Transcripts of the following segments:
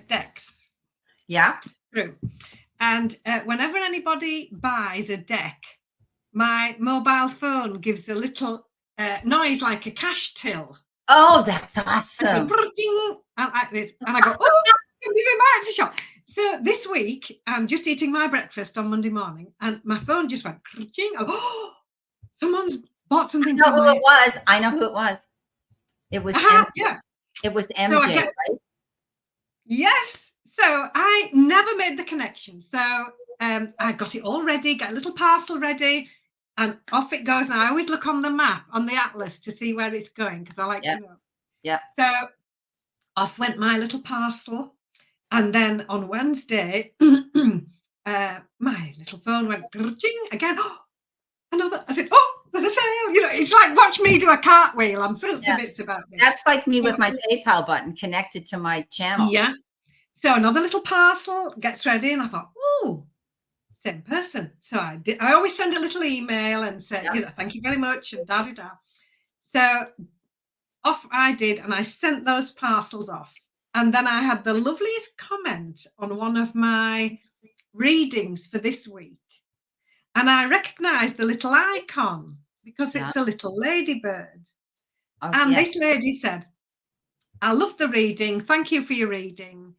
decks Yeah. through. And whenever anybody buys a deck, my mobile phone gives a little noise like a cash till. Oh, that's awesome. And like this. And I go, oh, this is my Etsy shop. So this week, I'm just eating my breakfast on Monday morning, and my phone just went, oh, someone's bought something. I know who it was. I know who it was. It was MJ. Yeah. It was MJ, right? Yes. So I never made the connection. So I got it all ready, got a little parcel ready, and off it goes. And I always look on the map, on the atlas, to see where it's going, because I like to know. Yeah. So off went my little parcel. And then on Wednesday, my little phone went again. Oh, another. I said, oh, there's a sale. You know, it's like watch me do a cartwheel. I'm thrilled to bits about this. That's like me with my PayPal button connected to my channel. Yeah. So another little parcel gets ready, and I thought, oh, same person. So I did. I always send a little email and say, you know, thank you very much, and da da da. So off I did, and I sent those parcels off. And then I had the loveliest comment on one of my readings for this week. And I recognized the little icon because it's a little ladybird. And this lady said, I love the reading. Thank you for your reading.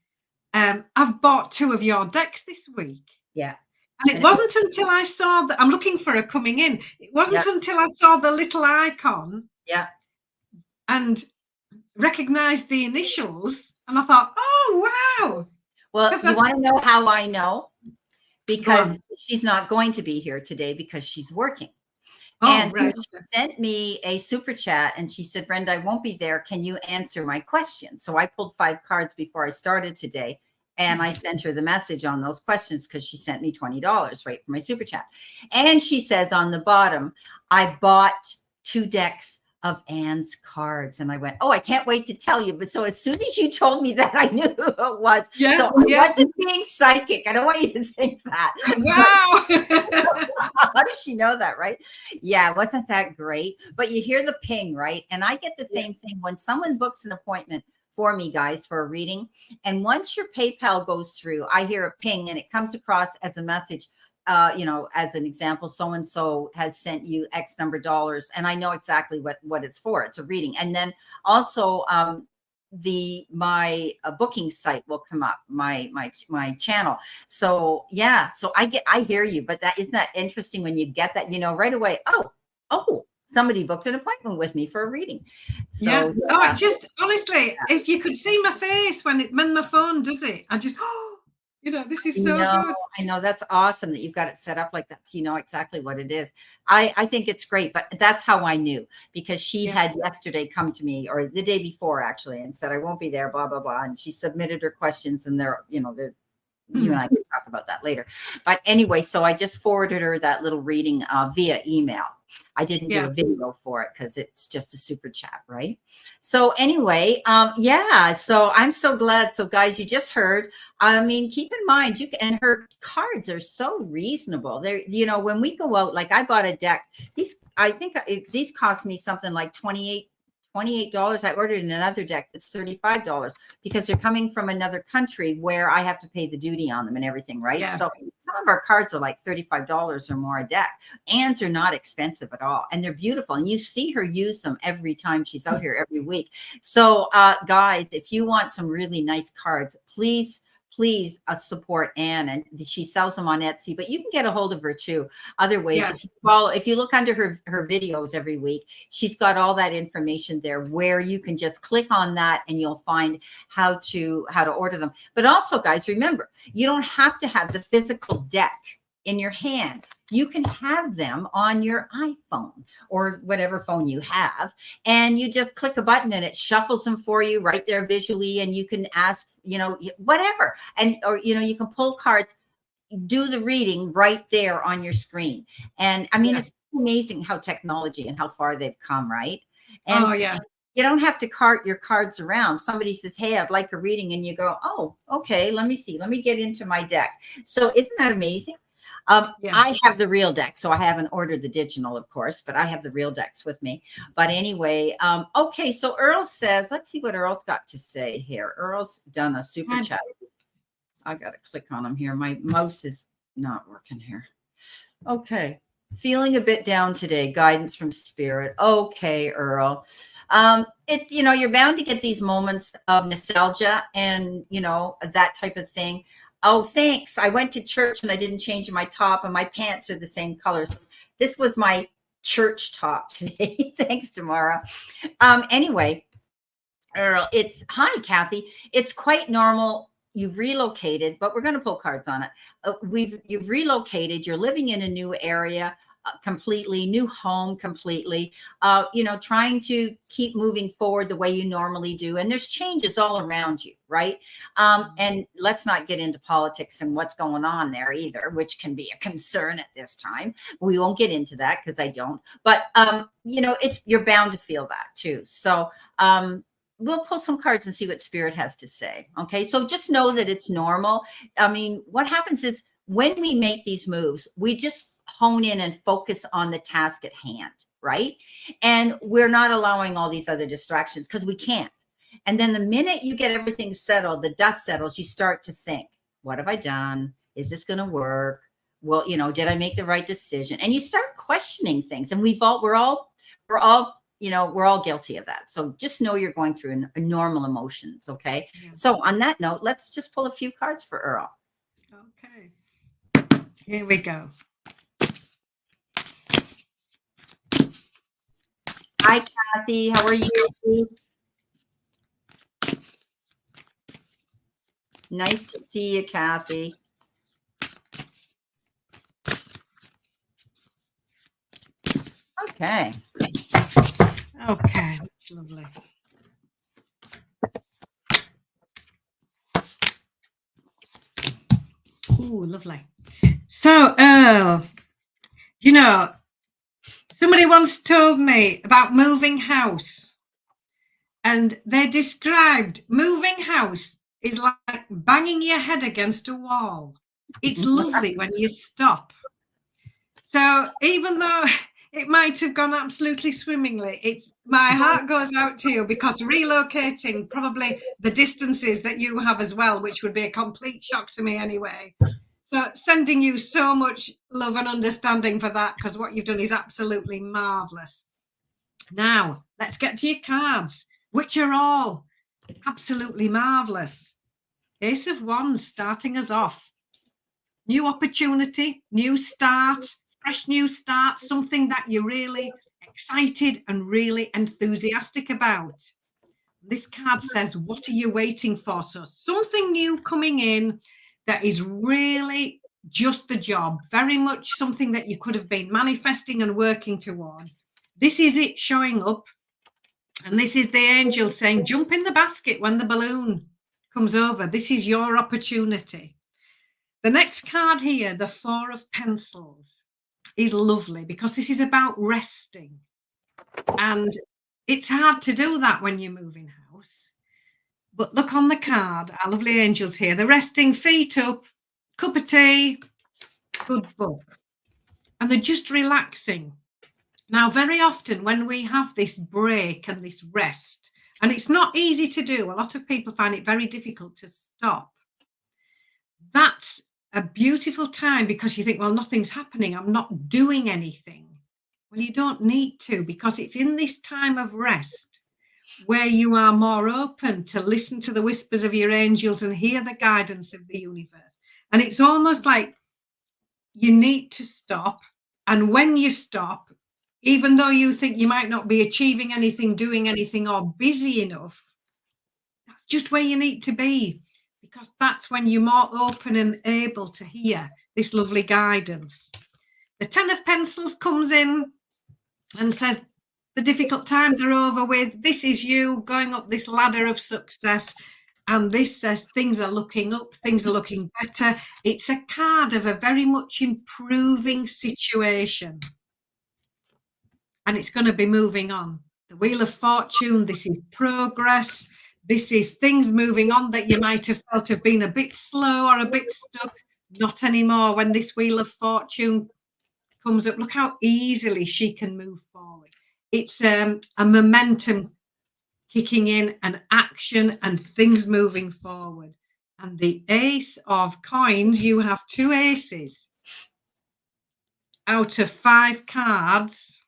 I've bought 2 of your decks this week. Yeah. And it wasn't until I saw that I'm looking for her coming in. It wasn't until I saw the little icon. Yeah. And recognized the initials. And I thought, oh, wow. Well, you want to know how I know? Because she's not going to be here today because she's working. And she sent me a super chat and she said, Brenda, I won't be there. Can you answer my question? So I pulled 5 cards before I started today. And I sent her the message on those questions because she sent me $20 right for my super chat. And she says on the bottom, I bought 2 decks of Anne's cards. And I went, oh, I can't wait to tell you. But so as soon as you told me that, I knew who it was. Yeah, so I wasn't being psychic. I don't want you to think that. Wow. How does she know that, right? Yeah, wasn't that great? But you hear the ping, right? And I get the same thing when someone books an appointment for me, guys, for a reading. And once your PayPal goes through, I hear a ping and it comes across as a message. You know, as an example, so-and-so has sent you X number of dollars, and I know exactly what it's for. It's a reading. And then also my booking site will come up, my channel. So yeah, so I hear you, but isn't that interesting when you get that, you know, right away, oh, somebody booked an appointment with me for a reading. So, oh, just honestly, if you could see my face when my phone does it, I just you know, this is so good. I know, that's awesome that you've got it set up like that. So you know exactly what it is. I think it's great, but that's how I knew, because she had yesterday come to me, or the day before actually, and said, I won't be there, blah, blah, blah. And she submitted her questions, and they're, you know, you and I can talk about that later. But anyway, so I just forwarded her that little reading via email. I didn't do a video for it because it's just a super chat, right? So anyway, so I'm so glad. So guys, you just heard, I mean, keep in mind, and her cards are so reasonable. They're, you know, when we go out, like I bought a deck, I think these cost me something like $28. I ordered another deck that's $35 because they're coming from another country where I have to pay the duty on them and everything, right? Yeah. So some of our cards are like $35 or more a deck. Anne's are not expensive at all, and they're beautiful. And you see her use them every time she's out here every week. So guys, if you want some really nice cards, please support Anne, and she sells them on Etsy, but you can get a hold of her too other ways. If you look under her videos every week, she's got all that information there where you can just click on that and you'll find how to order them. But also, guys, remember, you don't have to have the physical deck in your hand. You can have them on your iPhone or whatever phone you have, and you just click a button and it shuffles them for you right there visually, and you can ask, you know, whatever, or you know, you can pull cards, do the reading right there on your screen. And I mean, it's amazing how technology and how far they've come, right? And you don't have to cart your cards around. Somebody says, hey, I'd like a reading, and you go, oh, okay, let me see, let me get into my deck. So isn't that amazing? Yeah. I have the real deck, so I haven't ordered the digital, of course, but I have the real decks with me. But anyway, okay, so Earl says, let's see what Earl's got to say here. Earl's done a super chat. I got to click on him here. My mouse is not working here. Okay. Feeling a bit down today. Guidance from spirit. Okay, Earl. It's, you're bound to get these moments of nostalgia and, that type of thing. Oh, thanks. I went to church and I didn't change my top and my pants are the same color. So this was my church top today. Thanks, Tamara. Anyway, Earl, hi, Kathy. It's quite normal. You've relocated, but we're going to pull cards on it. You've relocated. You're living in a new area, completely new home, completely. Trying to keep moving forward the way you normally do, and there's changes all around you, right? And let's not get into politics and what's going on there either, which can be a concern at this time. We won't get into that because I don't. But you're bound to feel that too. So. We'll pull some cards and see what spirit has to say. Okay. So just know that it's normal. I mean, what happens is when we make these moves, we just hone in and focus on the task at hand. Right. And we're not allowing all these other distractions because we can't. And then the minute you get everything settled, the dust settles, you start to think, what have I done? Is this going to work? Well, did I make the right decision? And you start questioning things. And we're all guilty of that. So just know you're going through normal emotions. Okay. Yeah. So on that note, let's just pull a few cards for Earl. Okay. Here we go. Hi, Kathy. How are you? Nice to see you, Kathy. Okay. Okay, that's lovely. Ooh, lovely. So, Earl, somebody once told me about moving house, and they described moving house is like banging your head against a wall. It's lovely when you stop. So even though it might have gone absolutely swimmingly, my heart goes out to you, because relocating, probably the distances that you have as well, which would be a complete shock to me anyway. So sending you so much love and understanding for that, because what you've done is absolutely marvelous. Now, let's get to your cards, which are all absolutely marvelous. Ace of Wands starting us off. New opportunity, new start, fresh new start, something that you're really excited and really enthusiastic about. This card says, what are you waiting for? So something new coming in that is really just the job, very much something that you could have been manifesting and working towards. This is it showing up. And this is the angel saying, jump in the basket when the balloon comes over. This is your opportunity. The next card here, the Four of Pencils, is lovely because this is about resting. And it's hard to do that when you're moving house. But look on the card, our lovely angels here. They're resting, feet up, cup of tea, good book. And they're just relaxing. Now, very often when we have this break and this rest, and it's not easy to do, a lot of people find it very difficult to stop. That's a beautiful time because you think, well, nothing's happening. I'm not doing anything. Well, you don't need to, because it's in this time of rest where you are more open to listen to the whispers of your angels and hear the guidance of the universe. And it's almost like you need to stop. And when you stop, even though you think you might not be achieving anything, doing anything, or busy enough, that's just where you need to be, because that's when you're more open and able to hear this lovely guidance. The Ten of Pencils comes in and says, the difficult times are over with. This is you going up this ladder of success. And this says things are looking up, things are looking better. It's a card of a very much improving situation. And it's going to be moving on. The Wheel of Fortune, this is progress. This is things moving on that you might have felt have been a bit slow or a bit stuck. Not anymore. When this wheel of fortune comes up, look how easily she can move forward. It's a momentum kicking in, and action, and things moving forward. And the ace of coins, you have 2 aces out of 5 cards.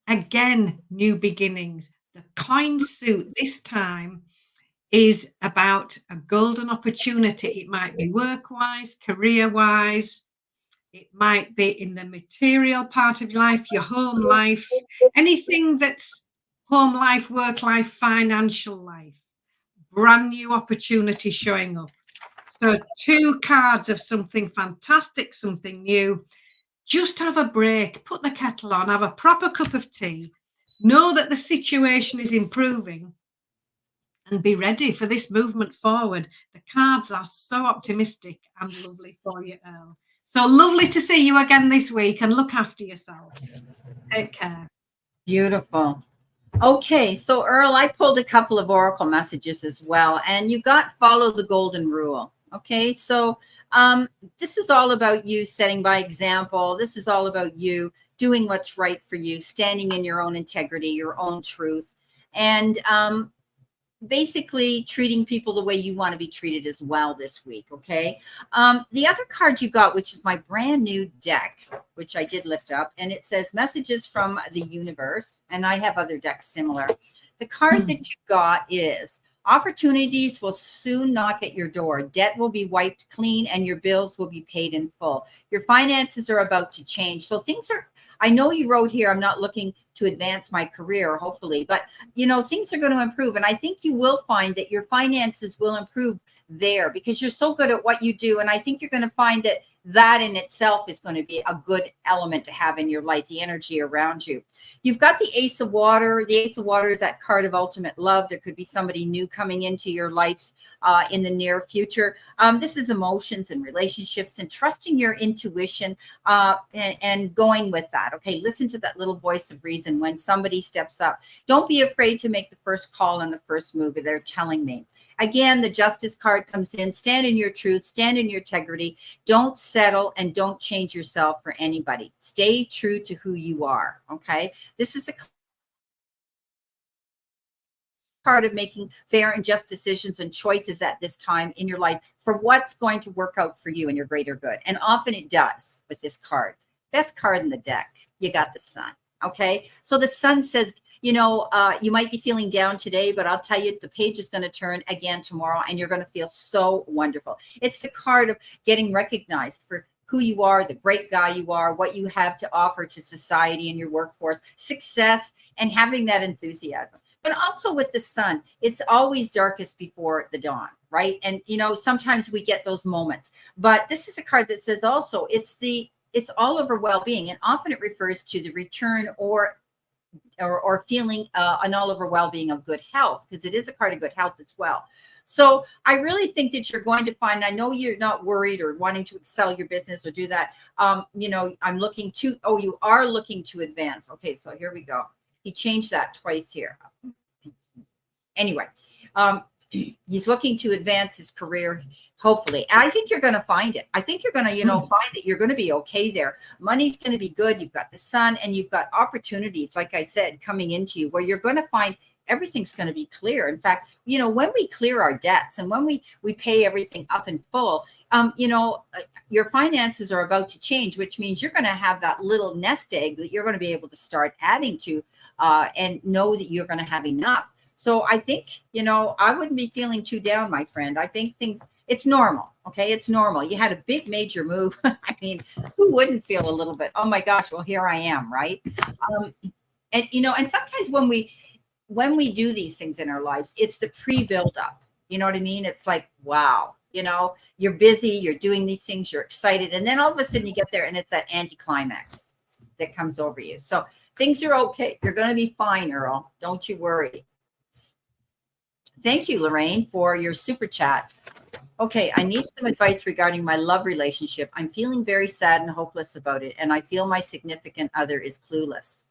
Again, new beginnings. The coin suit this time is about a golden opportunity. It might be work-wise, career-wise. It might be in the material part of life, your home life, anything that's home life, work life, financial life. Brand new opportunity showing up. So 2 cards of something fantastic, something new. Just have a break, put the kettle on, have a proper cup of tea, know that the situation is improving, and be ready for this movement forward. The cards are so optimistic and lovely for you, Earl. So lovely to see you again this week, and look after yourself. Take care. Beautiful. Okay, so Earl, I pulled a couple of oracle messages as well, and you got follow the golden rule. Okay, so this is all about you setting by example. This is all about you doing what's right for you, standing in your own integrity, your own truth, and basically treating people the way you want to be treated as well this week. Okay. The other card you got, which is my brand new deck, which I did lift up, and it says messages from the universe. And I have other decks similar. The card that you got is opportunities will soon knock at your door. Debt will be wiped clean and your bills will be paid in full. Your finances are about to change. So things are, I know you wrote here, I'm not looking to advance my career, hopefully, but you know, things are going to improve. And I think you will find that your finances will improve there because you're so good at what you do. And I think you're going to find that that in itself is going to be a good element to have in your life, the energy around you. You've got the Ace of Water. The Ace of Water is that card of ultimate love. There could be somebody new coming into your life in the near future. This is emotions and relationships and trusting your intuition and going with that. Okay, listen to that little voice of reason when somebody steps up. Don't be afraid to make the first call and the first move. They're telling me. Again, the Justice card comes in. Stand in your truth. Stand in your integrity. Don't settle and don't change yourself for anybody. Stay true to who you are. Okay. This is a card of making fair and just decisions and choices at this time in your life for what's going to work out for you and your greater good. And often it does with this card. Best card in the deck. You got the Sun. Okay. So the Sun says, you know, you might be feeling down today, but I'll tell you, the page is going to turn again tomorrow and you're going to feel so wonderful. It's the card of getting recognized for who you are, the great guy you are, what you have to offer to society and your workforce, success, and having that enthusiasm. But also with the Sun, it's always darkest before the dawn, right? And, you know, sometimes we get those moments. But this is a card that says also it's all over well-being. And often it refers to the return or feeling an all over well-being of good health, because it is a card of good health as well. So I really think that you're going to find, I know you're not worried or wanting to excel your business or do that. You know, I'm looking to, oh, you are looking to advance. Okay, so here we go. He changed that twice here. Anyway, he's looking to advance his career, hopefully. And I think you're going to find it. I think you're going to, you know, find that you're going to be okay there. Money's going to be good. You've got the Sun and you've got opportunities, like I said, coming into you where you're going to find everything's going to be clear. In fact, you know, when we clear our debts and when we pay everything up in full, you know, your finances are about to change, which means you're going to have that little nest egg that you're going to be able to start adding to and know that you're going to have enough. So I think, you know, I wouldn't be feeling too down, my friend. I think it's normal. Okay. It's normal. You had a big major move. I mean, who wouldn't feel a little bit, oh my gosh, well, here I am. Right. And, you know, and sometimes when we do these things in our lives, it's the pre-build up. You know what I mean? It's like, wow, you know, you're busy, you're doing these things, you're excited. And then all of a sudden you get there and it's that anticlimax that comes over you. So things are okay. You're going to be fine, Earl. Don't you worry. Thank you, Lorraine, for your super chat. Okay, I need some advice regarding my love relationship. I'm feeling very sad and hopeless about it, and I feel my significant other is clueless.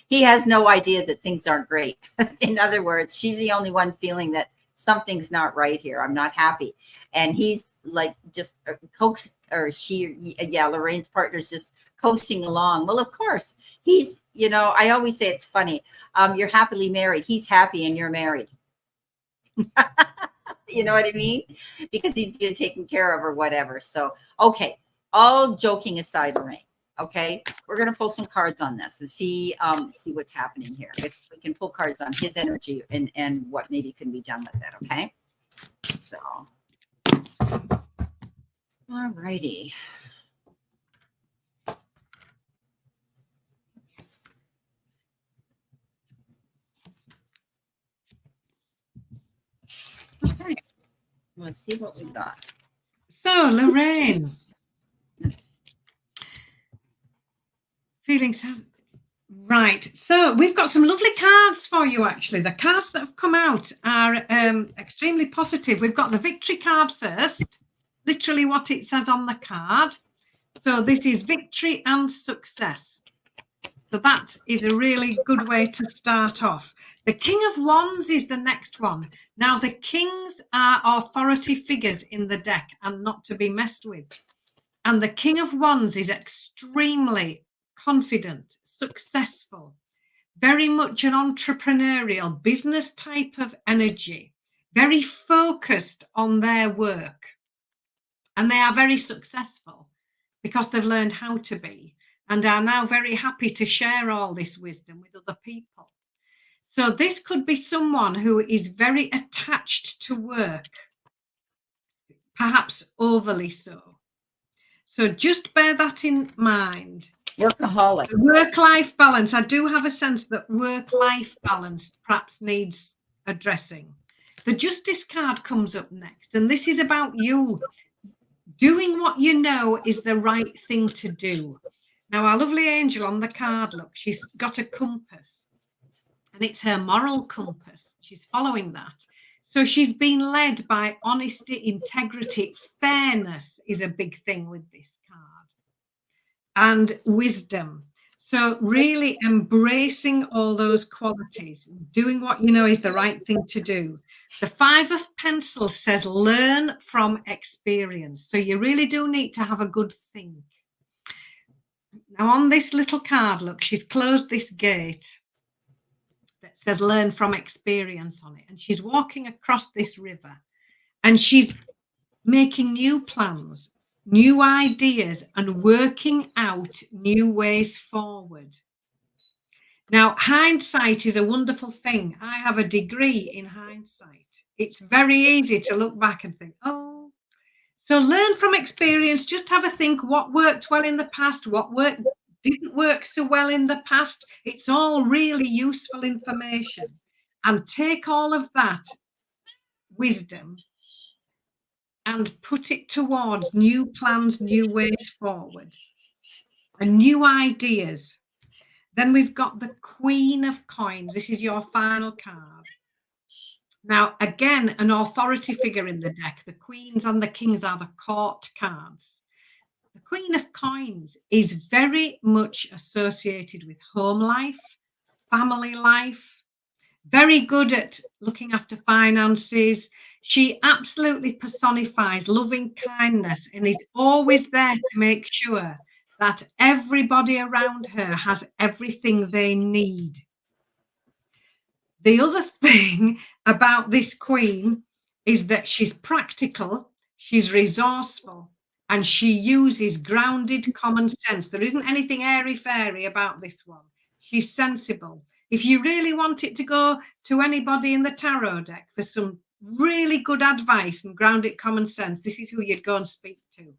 He has no idea that things aren't great. In other words, she's the only one feeling that something's not right here. I'm not happy. And he's like just coax, or she, yeah, Lorraine's partner's just coasting along. Well, of course, he's, you know, I always say it's funny. You're happily married. He's happy and you're married. You know what I mean? Because he's being taken care of or whatever. So, okay. All joking aside, Lorraine. Okay, we're gonna pull some cards on this and see what's happening here. If we can pull cards on his energy and what maybe can be done with it. Okay, so all righty. Okay, let's see what we got. So, Lorraine, feeling sad. Right. So we've got some lovely cards for you, actually. The cards that have come out are extremely positive. We've got the victory card first, literally what it says on the card. So this is victory and success. So that is a really good way to start off. The King of Wands is the next one. Now, the kings are authority figures in the deck and not to be messed with. And the King of Wands is extremely confident, successful, very much an entrepreneurial business type of energy, very focused on their work. And they are very successful because they've learned how to be and are now very happy to share all this wisdom with other people. So this could be someone who is very attached to work, perhaps overly so. So just bear that in mind. Workaholic. Work-life balance. I do have a sense that work-life balance perhaps needs addressing. The Justice card comes up next, and this is about you doing what you know is the right thing to do. Now, our lovely angel on the card, look, she's got a compass, and it's her moral compass. She's following that. So she's been led by honesty, integrity, fairness is a big thing with this card, and wisdom. So really embracing all those qualities, doing what you know is the right thing to do. The Five of Pentacles says learn from experience. So you really do need to have a good think. Now on this little card, look, she's closed this gate that says learn from experience on it. And she's walking across this river and she's making new plans, new ideas, and working out new ways forward. Now, hindsight is a wonderful thing. I have a degree in hindsight. It's very easy to look back and think, oh, so learn from experience. Just have a think what worked well in the past, what didn't work so well in the past. It's all really useful information. And take all of that wisdom and put it towards new plans, new ways forward, and new ideas. Then we've got the Queen of Coins. This is your final card. Now, again, an authority figure in the deck. The Queens and the Kings are the court cards. The Queen of Coins is very much associated with home life, family life, very good at looking after finances. She absolutely personifies loving kindness and is always there to make sure that everybody around her has everything they need. The other thing about this queen is that she's practical, she's resourceful, and she uses grounded common sense. There isn't anything airy-fairy about this one. She's sensible. If you really want it to go to anybody in the tarot deck for some really good advice and grounded common sense, this is who you'd go and speak to.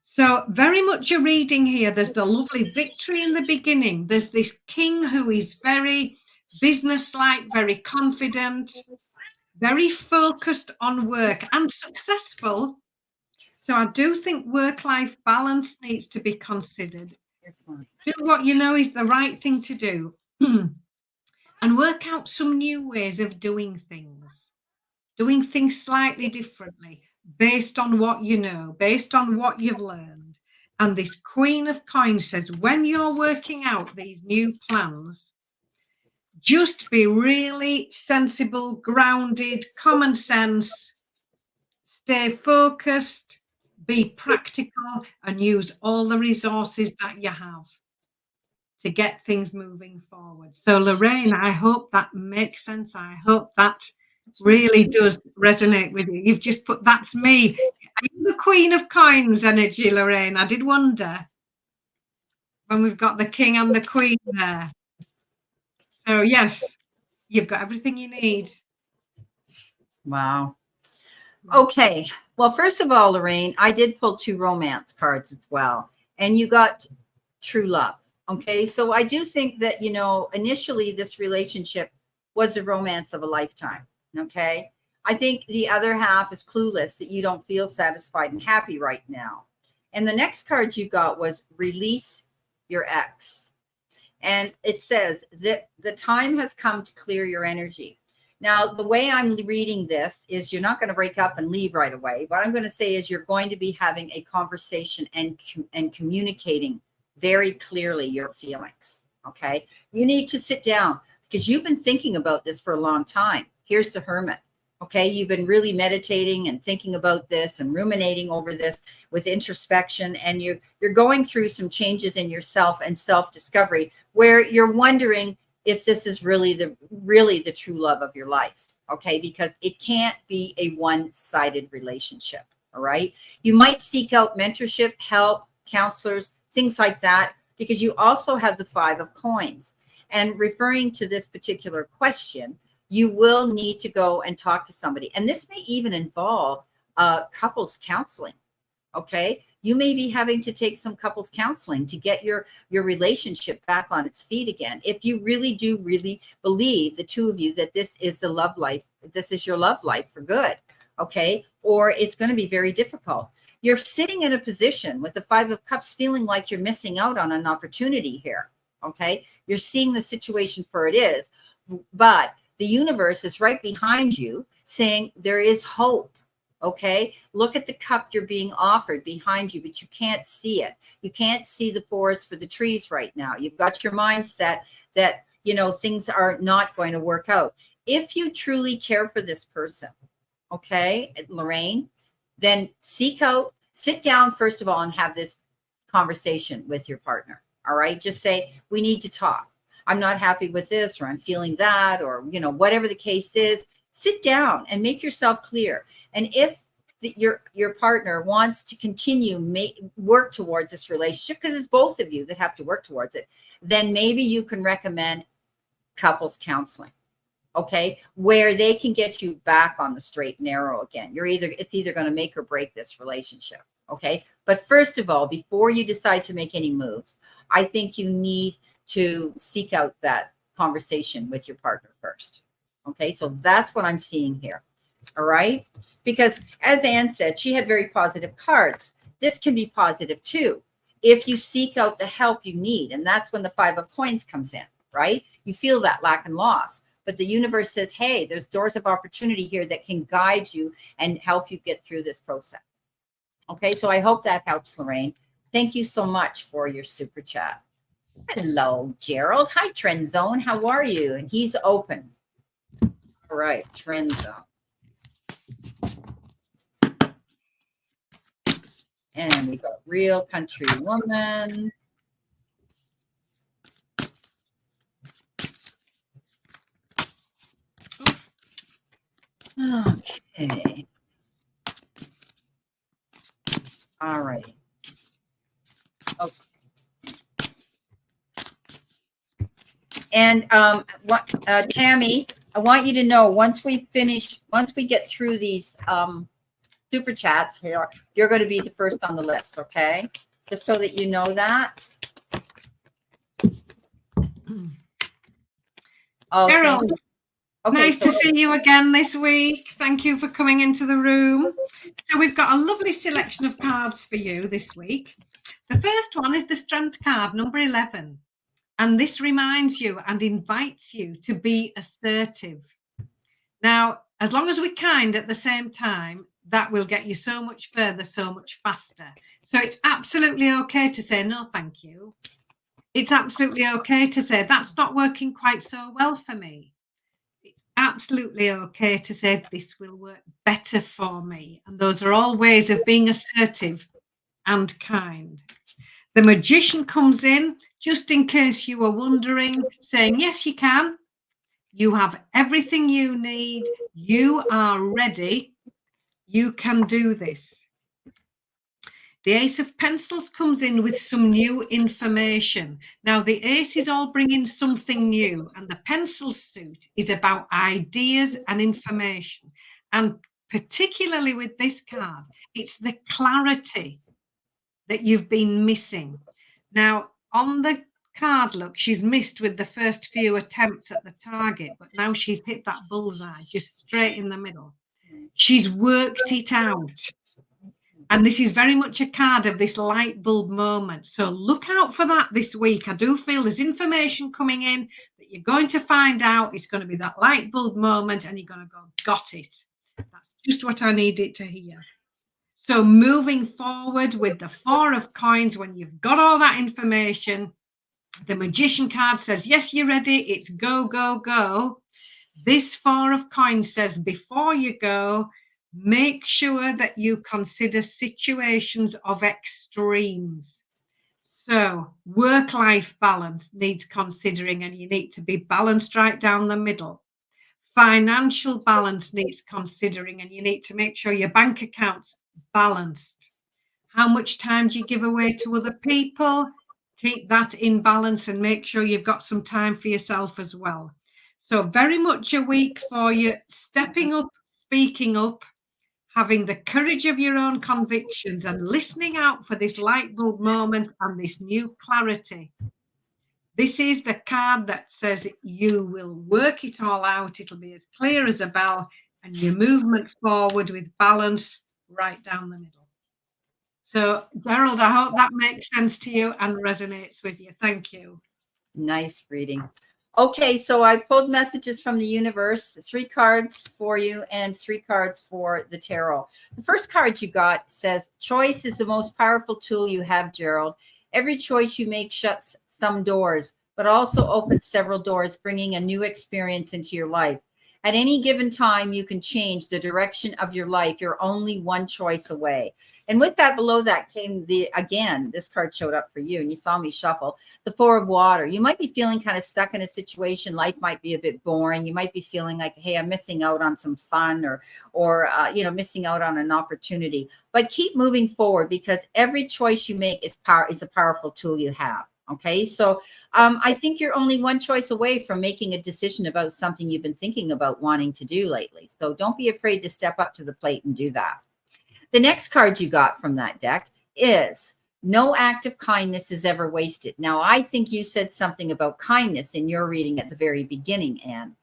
So very much a reading here. There's the lovely victory in the beginning. There's this king who is very businesslike, very confident, very focused on work and successful. So I do think work-life balance needs to be considered. Do what you know is the right thing to do and work out some new ways of doing things slightly differently based on what you know, based on what you've learned. And this Queen of Coins says, when you're working out these new plans, just be really sensible, grounded, common sense, stay focused, be practical, and use all the resources that you have to get things moving forward. So, Lorraine, I hope that makes sense. I hope that really does resonate with you. You've just put, that's me. Are you the Queen of Coins energy, Lorraine? I did wonder when we've got the King and the Queen there. So, yes, you've got everything you need. Wow. Okay. Well, first of all, Lorraine, I did pull 2 romance cards as well, and you got true love. Okay. So I do think that, you know, initially this relationship was the romance of a lifetime. Okay. I think the other half is clueless that you don't feel satisfied and happy right now. And the next card you got was release your ex. And it says that the time has come to clear your energy. Now, the way I'm reading this is you're not going to break up and leave right away. What I'm going to say is you're going to be having a conversation and communicating very clearly your feelings. Okay. You need to sit down because you've been thinking about this for a long time. Here's the Hermit. Okay. You've been really meditating and thinking about this and ruminating over this with introspection. And you're going through some changes in yourself and self-discovery where you're wondering if this is really the true love of your life. Okay. Because it can't be a one-sided relationship. All right. You might seek out mentorship, help, counselors, things like that, because you also have the 5 of coins. And referring to this particular question, you will need to go and talk to somebody. And this may even involve couples counseling. Okay. You may be having to take some couples counseling to get your relationship back on its feet again. If you really do believe, the 2 of you, that this is the love life, this is your love life for good. Okay. Or it's going to be very difficult. You're sitting in a position with the 5 of Cups feeling like you're missing out on an opportunity here. Okay. You're seeing the situation for it is, but the universe is right behind you saying there is hope. Okay. Look at the cup you're being offered behind you, but you can't see it. You can't see the forest for the trees right now. You've got your mindset that, you know, things are not going to work out. If you truly care for this person, okay, Lorraine, then sit down, first of all, and have this conversation with your partner. All right. Just say, we need to talk. I'm not happy with this, or I'm feeling that, or, you know, whatever the case is, sit down and make yourself clear. And if your partner wants to continue work towards this relationship, because it's both of you that have to work towards it, then maybe you can recommend couples counseling. Okay, where they can get you back on the straight and narrow again. It's either going to make or break this relationship. Okay, but first of all, before you decide to make any moves, I think you need to seek out that conversation with your partner first. Okay, so that's what I'm seeing here. All right, because as Anne said, she had very positive cards. This can be positive too if you seek out the help you need, and that's when the 5 of coins comes in. Right, you feel that lack and loss. But the universe says, hey, there's doors of opportunity here that can guide you and help you get through this process. Okay, so I hope that helps, Lorraine. Thank you so much for your super chat. Hello, Gerald. Hi, Trend Zone. How are you? And he's open. All right, Trend Zone. And we got Real Country Woman. Okay. All right. Okay. And Tammy, I want you to know once we get through these super chats here, you're going to be the first on the list. Okay, just so that you know that. Oh, Gerald, okay, nice to see you again this week. Thank you for coming into the room. So we've got a lovely selection of cards for you this week. The first one is the Strength card, number 11. And this reminds you and invites you to be assertive. Now, as long as we're kind at the same time, that will get you so much further, so much faster. So it's absolutely okay to say, no, thank you. It's absolutely okay to say that's not working quite so well for me. It's absolutely okay to say this will work better for me. And those are all ways of being assertive and kind. The magician comes in, just in case you were wondering, saying, yes, you can. You have everything you need. You are ready. You can do this. The Ace of Pencils comes in with some new information. Now, the Ace is all bringing something new, and the Pencil suit is about ideas and information. And particularly with this card, it's the clarity that you've been missing. Now, on the card, look, she's missed with the first few attempts at the target, but now she's hit that bullseye just straight in the middle. She's worked it out. And this is very much a card of this light bulb moment. So look out for that this week. I do feel there's information coming in that you're going to find out. It's going to be that light bulb moment, and you're going to go, got it. That's just what I needed to hear. So moving forward with the Four of Coins, when you've got all that information, the Magician card says, yes, you're ready. It's go, go, go. This Four of Coins says, before you go, make sure that you consider situations of extremes. So work-life balance needs considering, and you need to be balanced right down the middle. Financial balance needs considering, and you need to make sure your bank account's balanced. How much time do you give away to other people? Keep that in balance and make sure you've got some time for yourself as well. So very much a week for you stepping up, speaking up, having the courage of your own convictions, and listening out for this light bulb moment and this new clarity. This is the card that says you will work it all out. It'll be as clear as a bell, and your movement forward with balance right down the middle. So, Gerald, I hope that makes sense to you and resonates with you. Thank you. Nice reading. Okay, so I pulled messages from the universe, 3 cards for you and 3 cards for the tarot. The first card you got says, choice is the most powerful tool you have, Gerald. Every choice you make shuts some doors, but also opens several doors, bringing a new experience into your life. At any given time, you can change the direction of your life. You're only one choice away. And with that, below that came again, this card showed up for you, and you saw me shuffle, the Four of Water. You might be feeling kind of stuck in a situation. Life might be a bit boring. You might be feeling like, hey, I'm missing out on some fun or missing out on an opportunity. But keep moving forward, because every choice you make is a powerful tool you have. Okay, so I think you're only one choice away from making a decision about something you've been thinking about wanting to do lately. So don't be afraid to step up to the plate and do that. The next card you got from that deck is no act of kindness is ever wasted. Now, I think you said something about kindness in your reading at the very beginning, Anne.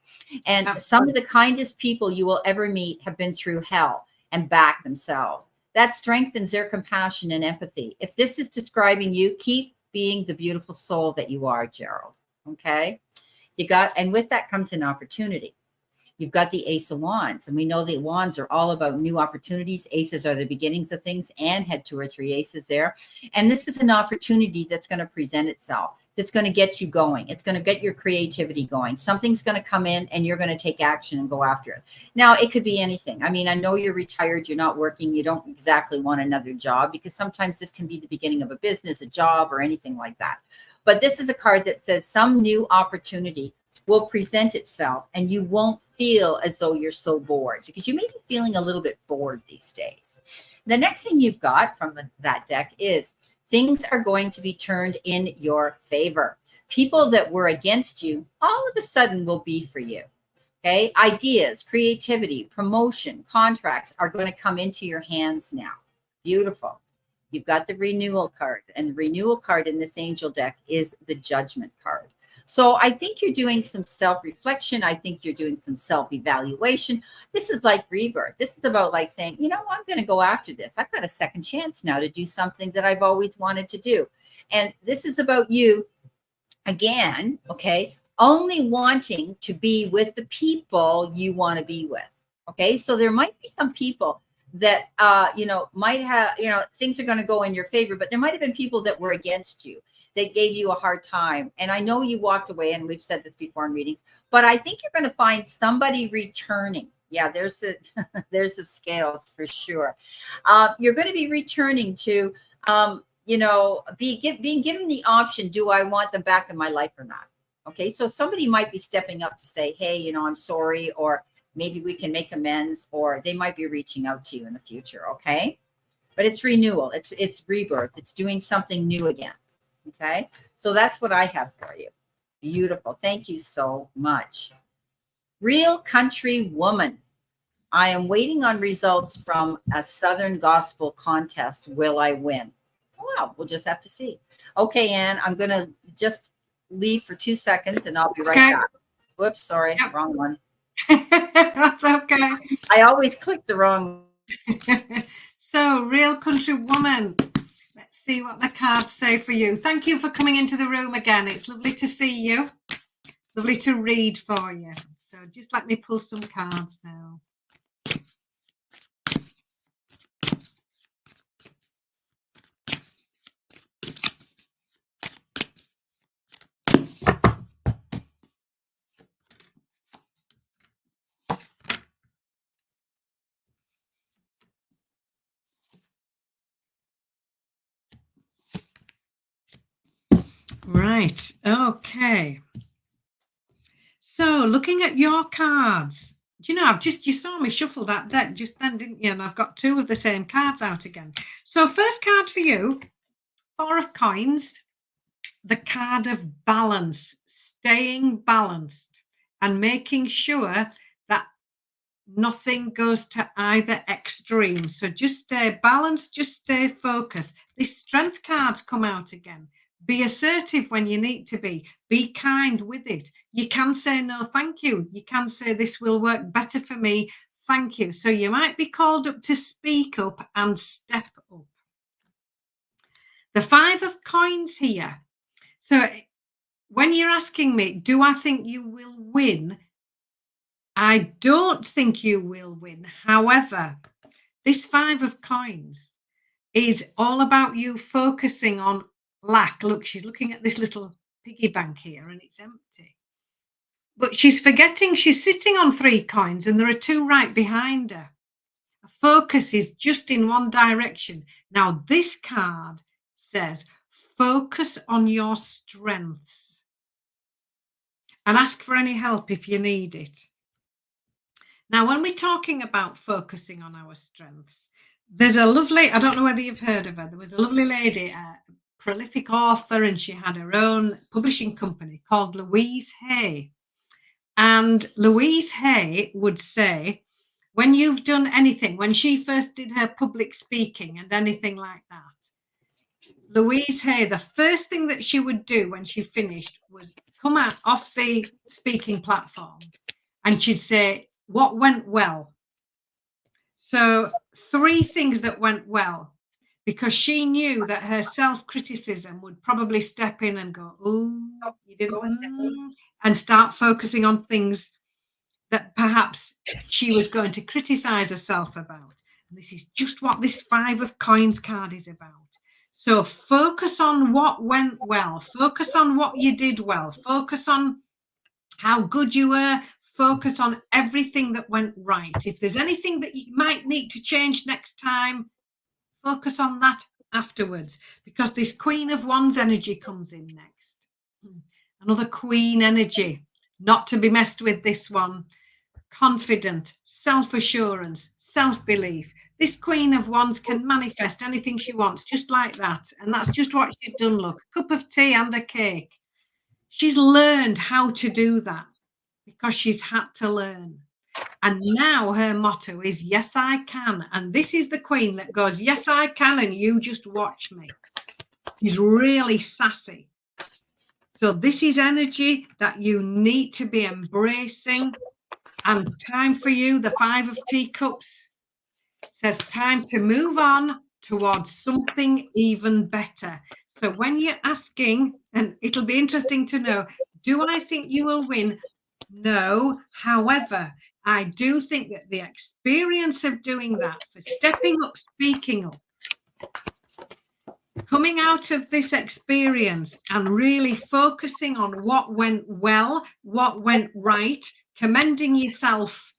And some of the kindest people you will ever meet have been through hell and back themselves. That strengthens their compassion and empathy. If this is describing you, keep being the beautiful soul that you are, Gerald. Okay. And with that comes an opportunity. You've got the Ace of Wands, and we know that wands are all about new opportunities. Aces are the beginnings of things. Anne had 2 or 3 aces there. And this is an opportunity that's going to present itself. That's going to get you going. It's going to get your creativity going. Something's going to come in, and you're going to take action and go after it. Now, it could be anything. I mean, I know you're retired, you're not working, you don't exactly want another job, because sometimes this can be the beginning of a business, a job, or anything like that. But this is a card that says some new opportunity will present itself, and you won't feel as though you're so bored, because you may be feeling a little bit bored these days. The next thing you've got from that deck is things are going to be turned in your favor. People that were against you all of a sudden will be for you. Okay. Ideas, creativity, promotion, contracts are going to come into your hands now. Beautiful. You've got the renewal card, and the renewal card in this angel deck is the judgment card. So I think you're doing some self-reflection. I think you're doing some self-evaluation. This is like rebirth. This is about like saying, you know, I'm going to go after this. I've got a second chance now to do something that I've always wanted to do. And this is about you again, okay, only wanting to be with the people you want to be with. Okay, so there might be some people that, might have, things are going to go in your favor, but there might have been people that were against you. that gave you a hard time. And I know you walked away, and we've said this before in readings, but I think you're going to find somebody returning. Yeah, there's the there's the scales for sure. You're going to be returning to, being given the option: do I want them back in my life or not? Okay, so somebody might be stepping up to say, hey, I'm sorry, or maybe we can make amends, or they might be reaching out to you in the future. Okay, but it's renewal, it's rebirth, it's doing something new again. Okay, so that's what I have for you. Beautiful. Thank you so much. Real Country Woman. I am waiting on results from a Southern Gospel contest. Will I win? Well, we'll just have to see. Okay, Anne, I'm going to just leave for 2 seconds and I'll be right back. Whoops, sorry, wrong one. That's okay. I always click the wrong. So, Real Country Woman. Let's see what the cards say for you. Thank you for coming into the room again. It's lovely to see you. Lovely to read for you. So just let me pull some cards now. Right. Okay. So looking at your cards, do you know, you saw me shuffle that deck just then, didn't you? And I've got two of the same cards out again. So first card for you, 4 of coins, the card of balance, staying balanced and making sure that nothing goes to either extreme. So just stay balanced, just stay focused. These strength cards come out again. Be assertive when you need to be. Be kind with it. You can say no, thank you. You can say this will work better for me. Thank you. So you might be called up to speak up and step up. The 5 of coins here. So when you're asking me, do I think you will win? I don't think you will win. However, this 5 of coins is all about you focusing on lack. Look, she's looking at this little piggy bank here and it's empty. But she's forgetting she's sitting on 3 coins and there are 2 right behind her. Focus is just in one direction. Now, this card says, focus on your strengths and ask for any help if you need it. Now, when we're talking about focusing on our strengths, there's a lovely, I don't know whether you've heard of her, there was a lovely lady, a prolific author, and she had her own publishing company called Louise Hay. And Louise Hay would say, when you've done anything, when she first did her public speaking and anything like that, Louise Hay, the first thing that she would do when she finished was come out off the speaking platform and she'd say, what went well? So 3 things that went well, because she knew that her self-criticism would probably step in and go, oh, you didn't, and start focusing on things that perhaps she was going to criticize herself about. And this is just what this 5 of coins card is about. So focus on what went well, focus on what you did well, focus on how good you were, focus on everything that went right. If there's anything that you might need to change next time, focus on that afterwards, because this Queen of Wands energy comes in next. Another Queen energy, not to be messed with, this one. Confident, self-assurance, self-belief. This Queen of Wands can manifest anything she wants, just like that. And that's just what she's done, look. Cup of tea and a cake. She's learned how to do that because she's had to learn. And now her motto is, yes, I can. And this is the Queen that goes, yes, I can, and you just watch me. She's really sassy. So this is energy that you need to be embracing. And time for you, the 5 of teacups says time to move on towards something even better. So when you're asking, and it'll be interesting to know, do I think you will win? No. However, I do think that the experience of doing that, for stepping up, speaking up, coming out of this experience and really focusing on what went well, what went right, commending yourself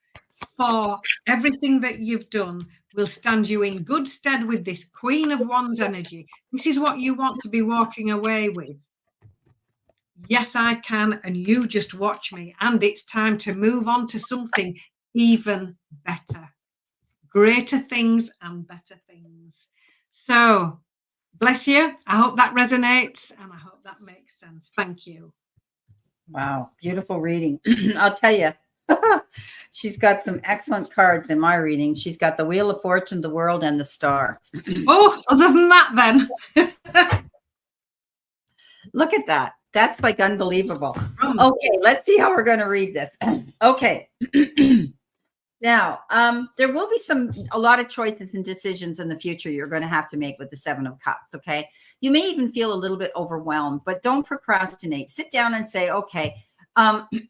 for everything that you've done will stand you in good stead with this Queen of Wands energy. This is what you want to be walking away with. Yes, I can, and you just watch me. And it's time to move on to something even better. Greater things and better things. So, bless you. I hope that resonates and I hope that makes sense. Thank you. Wow, beautiful reading. I'll tell you, she's got some excellent cards in my reading. She's got the Wheel of Fortune, the World, and the Star. Oh, other than that, then. Look at that. That's like unbelievable. Okay, let's see how we're going to read this. Okay. Now, there will be a lot of choices and decisions in the future you're going to have to make with the Seven of Cups, okay? You may even feel a little bit overwhelmed, but don't procrastinate. Sit down and say, okay,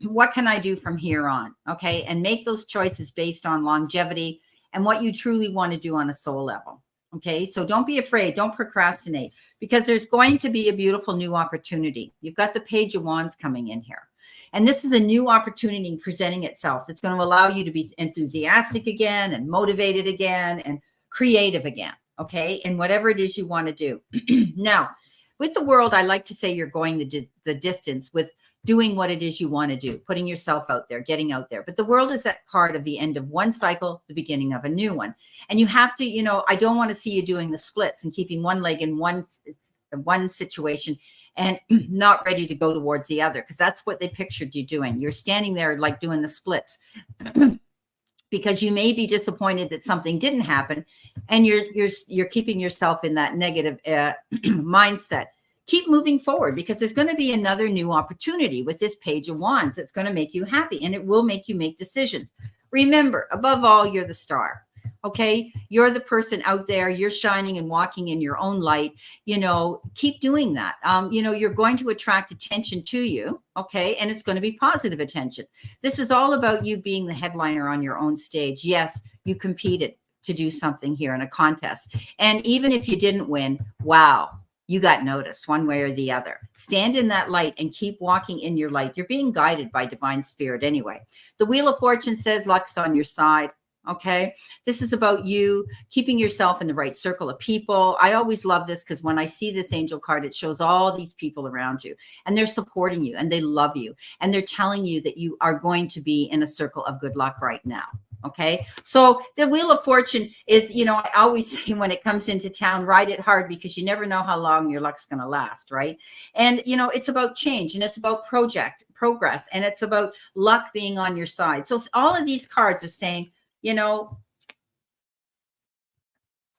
what can I do from here on, okay? And make those choices based on longevity and what you truly want to do on a soul level, okay? So don't be afraid. Don't procrastinate because there's going to be a beautiful new opportunity. You've got the Page of Wands coming in here. And this is a new opportunity presenting itself. It's going to allow you to be enthusiastic again and motivated again and creative again, okay? And whatever it is you want to do. Now, with the World, I like to say you're going the distance with doing what it is you want to do, putting yourself out there, getting out there. But the World is that card of the end of one cycle, the beginning of a new one. And you have to, I don't want to see you doing the splits and keeping one leg in one situation and not ready to go towards the other, because that's what they pictured you doing. You're standing there like doing the splits because you may be disappointed that something didn't happen, and you're keeping yourself in that negative mindset. Keep moving forward because there's going to be another new opportunity with this Page of Wands that's going to make you happy, and it will make you make decisions. Remember, above all, you're the star. Okay, you're the person out there, you're shining and walking in your own light. Keep doing that. You're going to attract attention to you. Okay, and it's going to be positive attention. This is all about you being the headliner on your own stage. Yes, you competed to do something here in a contest, and even if you didn't win, wow, you got noticed one way or the other. Stand in that light and keep walking in your light. You're being guided by divine spirit anyway. The Wheel of Fortune says luck's on your side. Okay, this is about you keeping yourself in the right circle of people. I always love this because when I see this angel card, it shows all these people around you and they're supporting you and they love you and they're telling you that you are going to be in a circle of good luck right now. Okay, so the Wheel of Fortune is, I always say when it comes into town, ride it hard because you never know how long your luck's going to last, right? And, it's about change and it's about progress and it's about luck being on your side. So all of these cards are saying,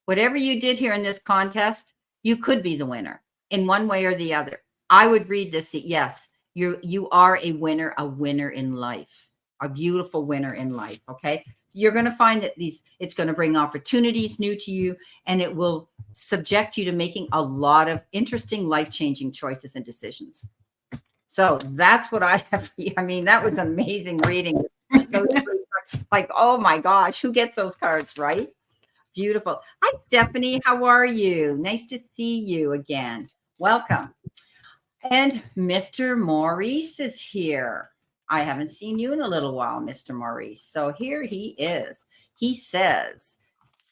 whatever you did here in this contest, you could be the winner in one way or the other. I would read this. Yes, you are a winner in life, a beautiful winner in life. Okay. You're going to find that it's going to bring opportunities new to you, and it will subject you to making a lot of interesting life-changing choices and decisions. So that's what I have. I mean, that was amazing reading. Like, oh my gosh, who gets those cards, right? Beautiful. Hi, Stephanie. How are you? Nice to see you again. Welcome. And Mr. Maurice is here. I haven't seen you in a little while, Mr. Maurice. So here he is. He says,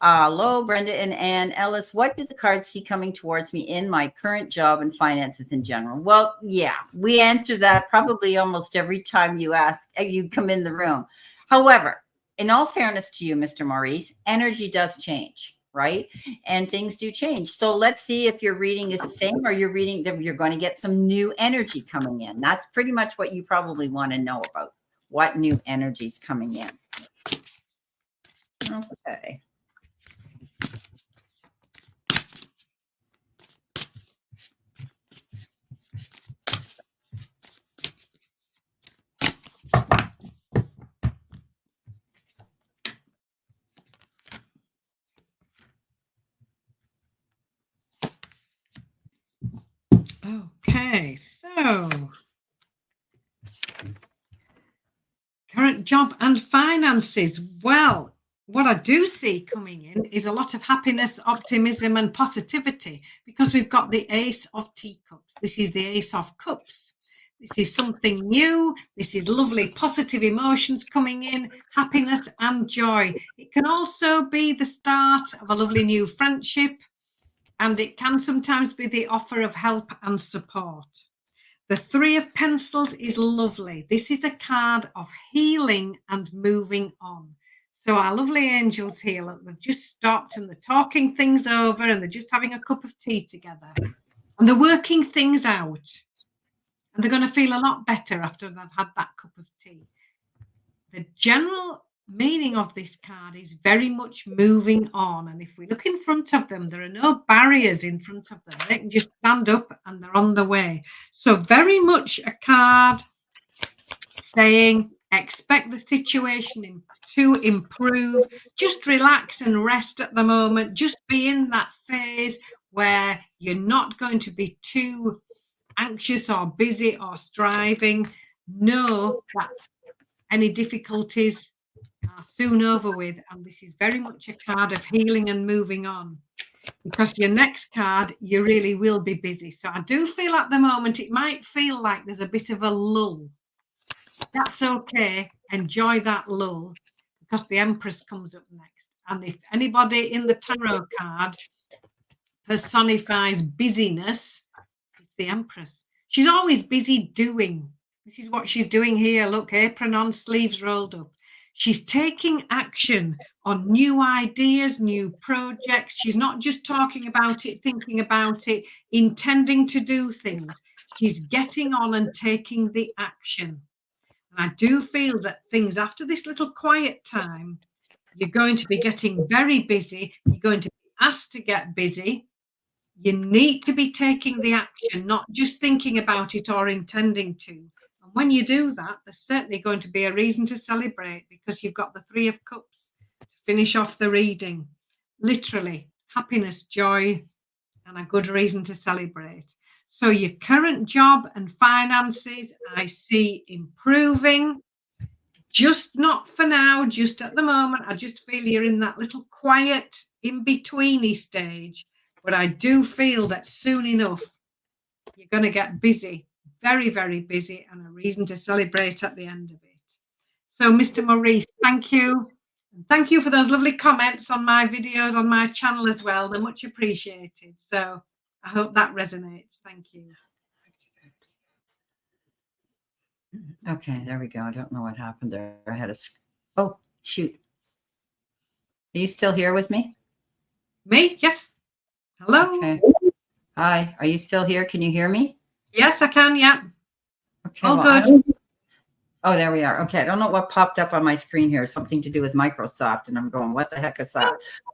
hello, Brenda and Ann Ellis. What do the cards see coming towards me in my current job and finances in general? Well, yeah, we answer that probably almost every time you come in the room. However, in all fairness to you, Mr. Maurice, energy does change, right? And things do change. So let's see if your reading is the same or you're going to get some new energy coming in. That's pretty much what you probably want to know about. What new energy is coming in. Okay. Okay, so current job and finances. Well, what I do see coming in is a lot of happiness, optimism, and positivity, because we've got the Ace of Teacups. This is the Ace of Cups. This is something new. This is lovely, positive emotions coming in, happiness and joy. It can also be the start of a lovely new friendship, and it can sometimes be the offer of help and support. The Three of Pentacles is lovely. This is a card of healing and moving on. So our lovely angels here, look, they've just stopped and they're talking things over and they're just having a cup of tea together. And they're working things out. And they're going to feel a lot better after they've had that cup of tea. The general meaning of this card is very much moving on. And if we look in front of them, there are no barriers in front of them. They can just stand up and they're on the way. So very much a card saying, expect the situation to improve. Just relax and rest at the moment. Just be in that phase where you're not going to be too anxious or busy or striving. Know that any difficulties are soon over with, and this is very much a card of healing and moving on, because your next card, you really will be busy. So I do feel at the moment it might feel like there's a bit of a lull. That's okay. Enjoy that lull, because the Empress comes up next. And if anybody in the tarot card personifies busyness, it's the Empress. She's always busy doing. This is what she's doing here. Look, apron on, sleeves rolled up. She's taking action on new ideas, new projects. She's not just talking about it, thinking about it, intending to do things. She's getting on and taking the action. And I do feel that things after this little quiet time, you're going to be getting very busy. You're going to be asked to get busy. You need to be taking the action, not just thinking about it or intending to. And when you do that, there's certainly going to be a reason to celebrate, because you've got the Three of Cups to finish off the reading. Literally, happiness, joy, and a good reason to celebrate. So your current job and finances, I see improving. Just not for now, just at the moment. I just feel you're in that little quiet, in-betweeny stage. But I do feel that soon enough, you're going to get busy, very, very busy, and a reason to celebrate at the end of it. So, Mr. Maurice, thank you. And thank you for those lovely comments on my videos on my channel as well. They're much appreciated. So I hope that resonates. Thank you. Okay, there we go. I don't know what happened there. I had a... Oh, shoot. Are you still here with me? Me? Yes. Hello. Okay. Hi. Are you still here? Can you hear me? Yes, I can. Yeah. Okay. All well, good. Oh, there we are. Okay. I don't know what popped up on my screen here. Something to do with Microsoft. And I'm going, what the heck is that?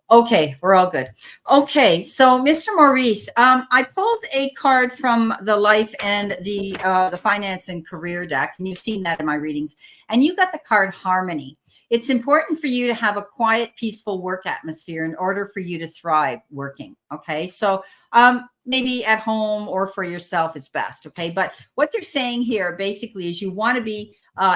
Okay. We're all good. Okay. So Mr. Maurice, I pulled a card from the life and the finance and career deck. And you've seen that in my readings. And you got the card Harmony. It's important for you to have a quiet, peaceful work atmosphere in order for you to thrive working. Okay. So maybe at home or for yourself is best. Okay. But what they're saying here basically is you want to be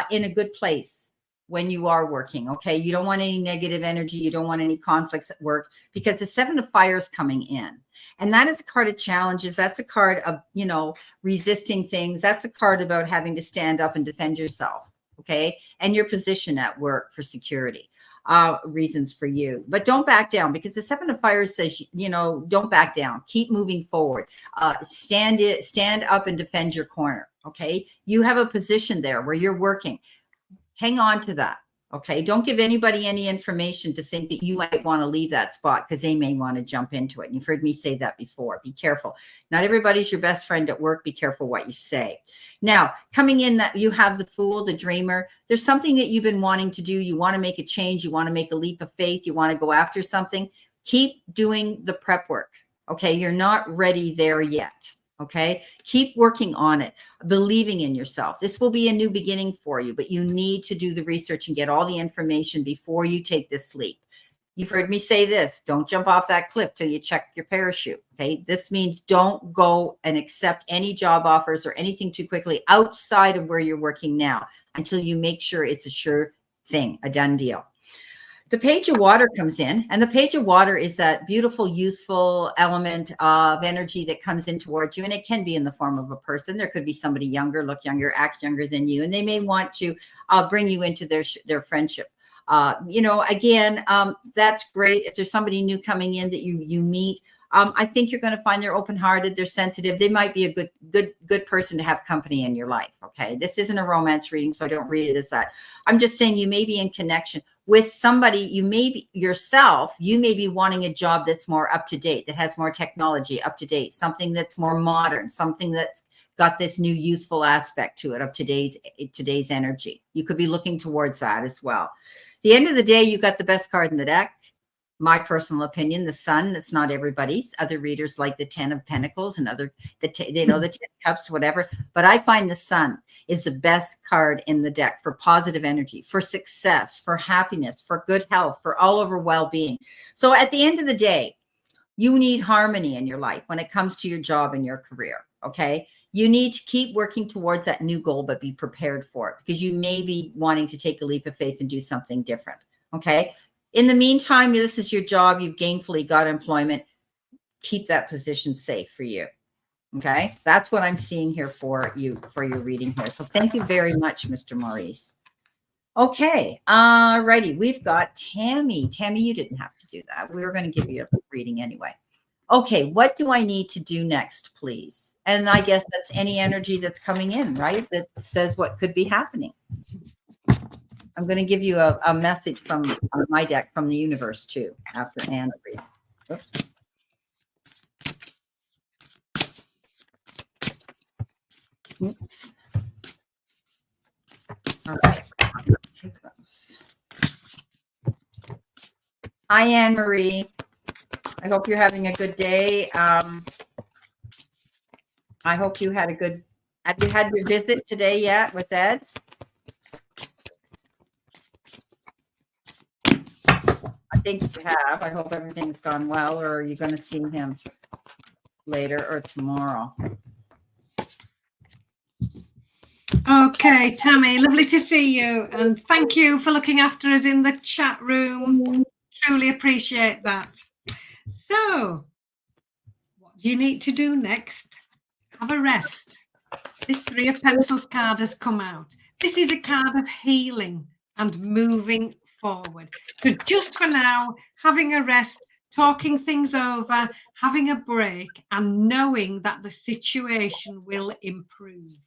in a good place when you are working. Okay. You don't want any negative energy. You don't want any conflicts at work, because the Seven of Fire is coming in. And that is a card of challenges. That's a card of, you know, resisting things. That's a card about having to stand up and defend yourself. Okay. And your position at work for security, reasons for you, but don't back down, because the Seven of Fire says, you know, don't back down, keep moving forward, stand up and defend your corner. Okay. You have a position there where you're working. Hang on to that. Okay. Don't give anybody any information to think that you might want to leave that spot, because they may want to jump into it. And you've heard me say that before. Be careful. Not everybody's your best friend at work. Be careful what you say. Now, coming in, that you have the Fool, the Dreamer. There's something that you've been wanting to do. You want to make a change. You want to make a leap of faith. You want to go after something. Keep doing the prep work. Okay. You're not ready there yet. Okay. Keep working on it, believing in yourself. This will be a new beginning for you, but you need to do the research and get all the information before you take this leap. You've heard me say this: don't jump off that cliff till you check your parachute. Okay. This means don't go and accept any job offers or anything too quickly outside of where you're working now until you make sure it's a sure thing, a done deal. The page of water comes in, and the page of water is that beautiful, youthful element of energy that comes in towards you. And it can be in the form of a person. There could be somebody younger, look younger, act younger than you, and they may want to bring you into their friendship. Again, that's great. If there's somebody new coming in that you meet, I think you're going to find they're open-hearted, they're sensitive. They might be a good person to have company in your life. Okay, this isn't a romance reading, so I don't read it as that. I'm just saying you may be in connection with somebody. You may be yourself. You may be wanting a job that's more up to date, that has more technology, up to date, something that's more modern, something that's got this new youthful aspect to it of today's energy. You could be looking towards that as well. The end of the day, you got the best card in the deck. My personal opinion, the Sun. That's not everybody's. Other readers like the 10 of Pentacles and the 10 of Cups, whatever. But I find the Sun is the best card in the deck for positive energy, for success, for happiness, for good health, for all over well-being. So at the end of the day, you need harmony in your life when it comes to your job and your career. Okay. You need to keep working towards that new goal, but be prepared for it, because you may be wanting to take a leap of faith and do something different. Okay. In the meantime, this is your job. You've gainfully got employment. Keep that position safe for you. Okay. That's what I'm seeing here for you, for your reading here. So thank you very much, Mr. Maurice. Okay. Righty. We've got Tammy. Tammy, you didn't have to do that. We were going to give you a reading anyway. Okay. What do I need to do next, please? And I guess that's any energy that's coming in, right? That says what could be happening. I'm going to give you a message from my deck from the universe too, after Anna reads. Oops. Oops. All right. Hi, Anne Marie. I hope you're having a good day. I hope you had a good. Have you had your visit today yet with Ed? I think you have. I hope everything's gone well. Or are you going to see him later or tomorrow? Okay, Tammy, lovely to see you. And thank you for looking after us in the chat room. Truly appreciate that. So, what do you need to do next? Have a rest. This Three of Pencils card has come out. This is a card of healing and moving forward. So just for now, having a rest, talking things over, having a break, and knowing that the situation will improve.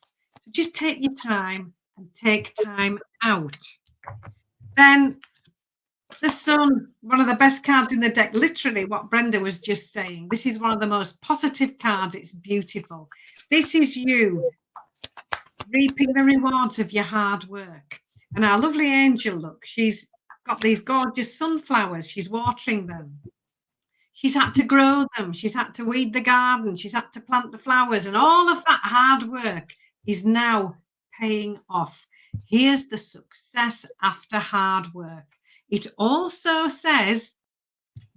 So just take your time and take time out. Then the Sun, one of the best cards in the deck, literally what Brenda was just saying. This is one of the most positive cards. It's beautiful. This is you reaping the rewards of your hard work. And our lovely angel, look, she's got these gorgeous sunflowers. She's watering them. She's had to grow them. She's had to weed the garden. She's had to plant the flowers. And all of that hard work is now paying off. Here's the success after hard work. It also says,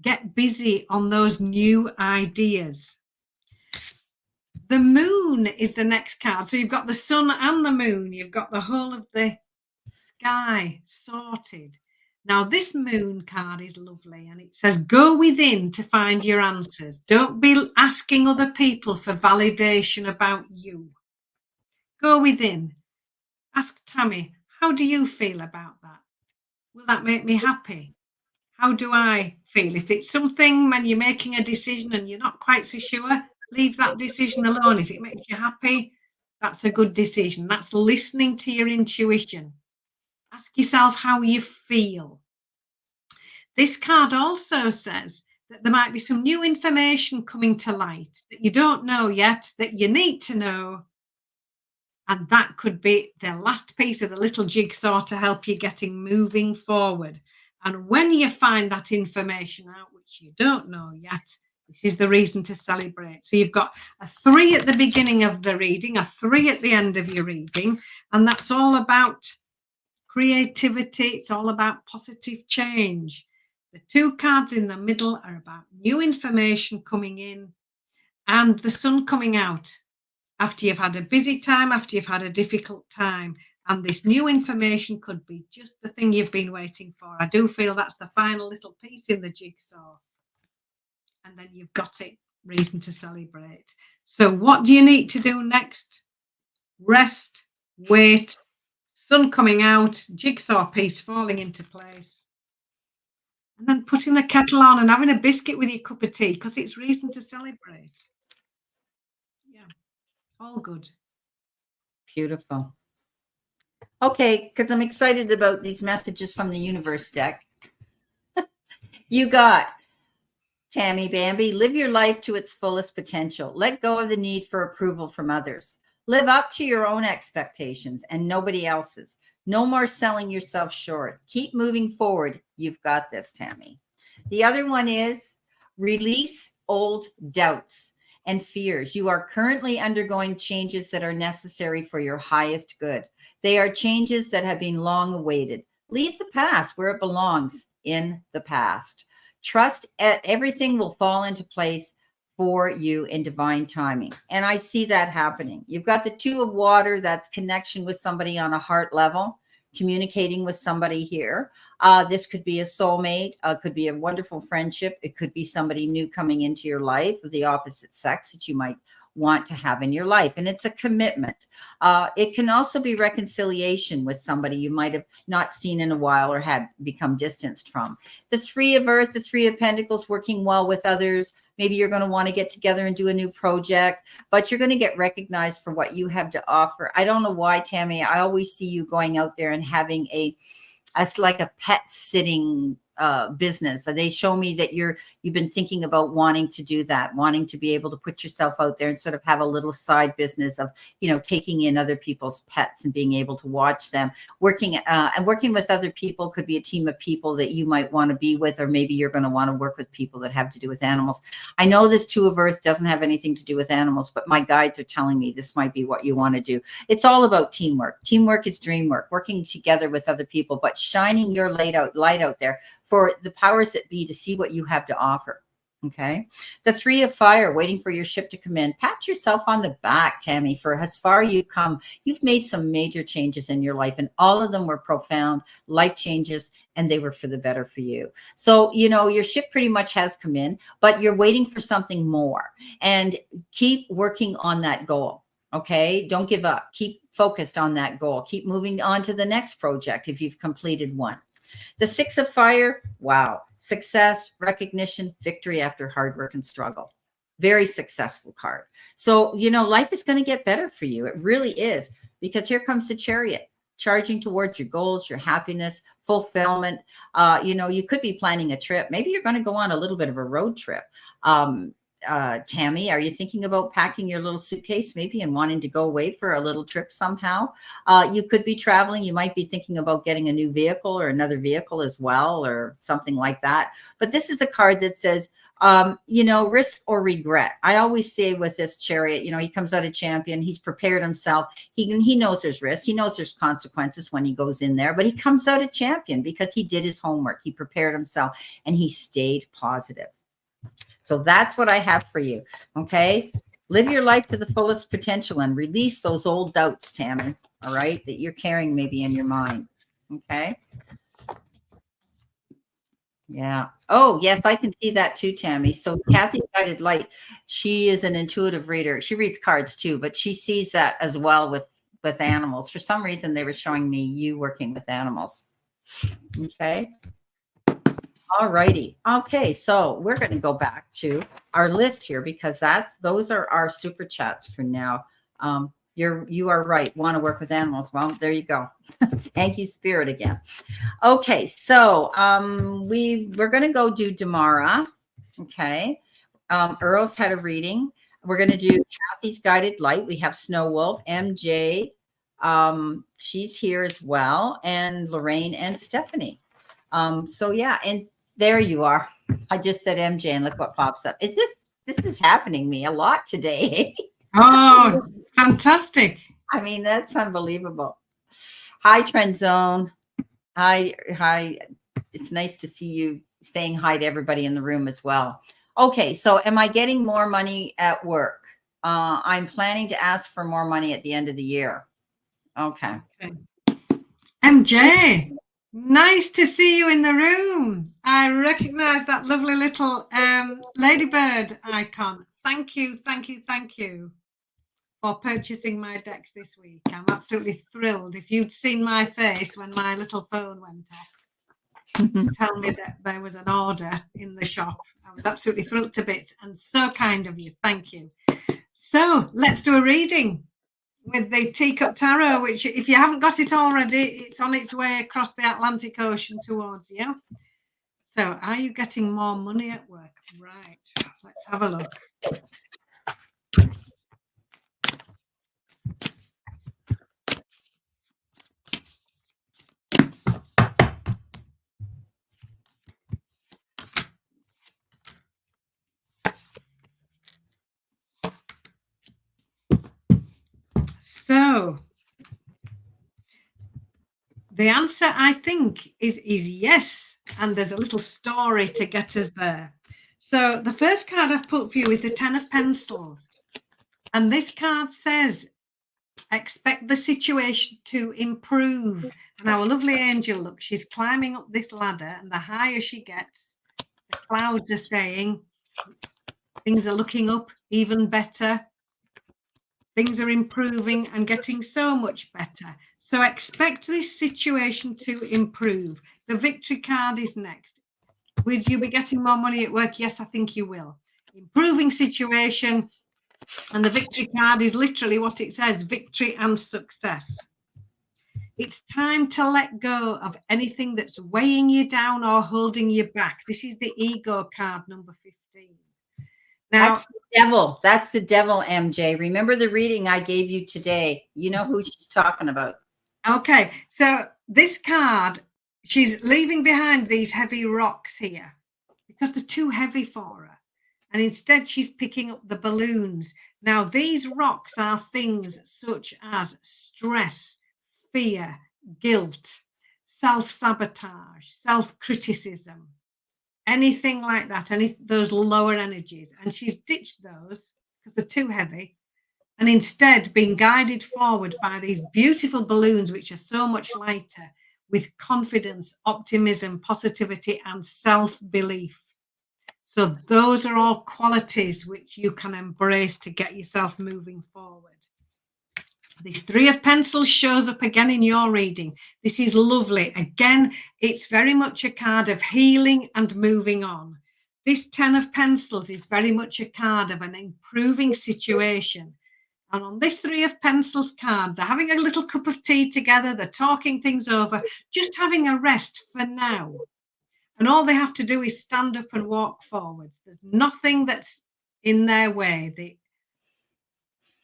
get busy on those new ideas. The moon is the next card. So you've got the sun and the moon. You've got the whole of the sky sorted. Now, this moon card is lovely, and it says, go within to find your answers. Don't be asking other people for validation about you. Go within. Ask Tammy, how do you feel about that? Will that make me happy? How do I feel? If it's something when you're making a decision and you're not quite so sure, leave that decision alone. If it makes you happy, that's a good decision. That's listening to your intuition. Ask yourself how you feel. This card also says that there might be some new information coming to light that you don't know yet, that you need to know. And that could be the last piece of the little jigsaw to help you getting moving forward. And when you find that information out, which you don't know yet, this is the reason to celebrate. So you've got a 3 at the beginning of the reading, a 3 at the end of your reading, and that's all about creativity. It's all about positive change. The 2 cards in the middle are about new information coming in and the sun coming out after you've had a busy time, after you've had a difficult time. And this new information could be just the thing you've been waiting for. I do feel that's the final little piece in the jigsaw. And then you've got it, reason to celebrate. So what do you need to do next? Rest, wait, sun coming out, jigsaw piece falling into place. And then putting the kettle on and having a biscuit with your cup of tea because it's reason to celebrate. Yeah, all good. Beautiful. Okay, because I'm excited about these messages from the universe deck. You got Tammy Bambi, live your life to its fullest potential. Let go of the need for approval from others. Live up to your own expectations and nobody else's. No more selling yourself short. Keep moving forward. You've got this, Tammy. The other one is release old doubts and fears. You are currently undergoing changes that are necessary for your highest good. They are changes that have been long awaited. Leave the past where it belongs, in the past. Trust everything will fall into place for you in divine timing. And I see that happening. You've got the Two of Water, that's connection with somebody on a heart level, communicating with somebody here. This could be a soulmate, could be a wonderful friendship. It could be somebody new coming into your life of the opposite sex that you might want to have in your life. And it's a commitment. It can also be reconciliation with somebody you might have not seen in a while or had become distanced from. The Three of Earth, the Three of Pentacles, working well with others. Maybe you're going to want to get together and do a new project, but you're going to get recognized for what you have to offer. I don't know why, Tammy. I always see you going out there and having it's like a pet sitting business. They show me that you've been thinking about wanting to do that, wanting to be able to put yourself out there and sort of have a little side business of, taking in other people's pets and being able to watch them working. And working with other people could be a team of people that you might want to be with, or maybe you're going to want to work with people that have to do with animals. I know this Two of Earth doesn't have anything to do with animals, but my guides are telling me this might be what you want to do. It's all about teamwork. Teamwork is dream work, working together with other people, but shining your light out there for the powers that be to see what you have to offer. Okay. The Three of Fire, waiting for your ship to come in. Pat yourself on the back, Tammy, for as far you've come. You've made some major changes in your life, and all of them were profound life changes, and they were for the better for you. So, your ship pretty much has come in, but you're waiting for something more, and keep working on that goal. Okay. Don't give up. Keep focused on that goal. Keep moving on to the next project if you've completed one. The Six of Fire, wow. Success, recognition, victory after hard work and struggle. Very successful card. So, life is going to get better for you. It really is, because here comes the Chariot, charging towards your goals, your happiness, fulfillment. You could be planning a trip. Maybe you're going to go on a little bit of a road trip. Tammy, are you thinking about packing your little suitcase maybe and wanting to go away for a little trip somehow? You could be traveling. You might be thinking about getting a new vehicle or another vehicle as well, or something like that. But this is a card that says, risk or regret. I always say with this Chariot, he comes out a champion. He's prepared himself. He knows there's risks. He knows there's consequences when he goes in there, but he comes out a champion because he did his homework. He prepared himself and he stayed positive. So that's what I have for you. Okay. Live your life to the fullest potential and release those old doubts, Tammy. All right. That you're carrying maybe in your mind. Okay. Yeah. Oh, yes. I can see that too, Tammy. So Kathy's Guided Light, she is an intuitive reader. She reads cards too, but she sees that as well with animals. For some reason, they were showing me you working with animals. Okay. All righty. Okay, so we're going to go back to our list here, because those are our super chats for now. You are right. Want to work with animals? Well, there you go. Thank you, Spirit, again. Okay, so we're going to go do Damara. Okay, Earl's had a reading. We're going to do Kathy's Guided Light. We have Snow Wolf, MJ. She's here as well, and Lorraine and Stephanie. So yeah, and there you are. I just said MJ and look what pops up. This is happening me a lot today. Oh, fantastic. I mean, that's unbelievable. Hi, Trend Zone. Hi. It's nice to see you saying hi to everybody in the room as well. Okay, so am I getting more money at work? I'm planning to ask for more money at the end of the year. Okay. MJ, nice to see you in the room. I recognize that lovely little ladybird icon. Thank you, thank you, thank you for purchasing my decks this week. I'm absolutely thrilled. If you'd seen my face when my little phone went off to tell me that there was an order in the shop, I was absolutely thrilled to bits, and so kind of you. Thank you. So let's do a reading with the Teacup Tarot, which, if you haven't got it already, it's on its way across the Atlantic Ocean towards you. So, are you getting more money at work? Right, let's have a look. So, the answer, I think, is yes. And there's a little story to get us there. So, the first card I've put for you is the Ten of Pencils. And this card says, expect the situation to improve. And our lovely angel, look, she's climbing up this ladder, and the higher she gets, the clouds are saying things are looking up even better. Things are improving and getting so much better. So expect this situation to improve. The victory card is next. Would you be getting more money at work? Yes, I think you will. Improving situation. And the victory card is literally what it says, victory and success. It's time to let go of anything that's weighing you down or holding you back. This is the ego card, number 15. Now, that's the devil. That's the devil, MJ. Remember the reading I gave you today. You know who she's talking about. Okay, so this card, she's leaving behind these heavy rocks here because they're too heavy for her. And instead, she's picking up the balloons. Now, these rocks are things such as stress, fear, guilt, self-sabotage, self-criticism, anything like that, those lower energies. And she's ditched those because they're too heavy, and instead being guided forward by these beautiful balloons, which are so much lighter, with confidence, optimism, positivity, and self-belief. So those are all qualities which you can embrace to get yourself moving forward. This Three of Pencils shows up again in your reading. This is lovely. Again, it's very much a card of healing and moving on. This Ten of Pencils is very much a card of an improving situation. And on this Three of Pencils card, they're having a little cup of tea together. They're talking things over, just having a rest for now. And all they have to do is stand up and walk forwards. There's nothing that's in their way. The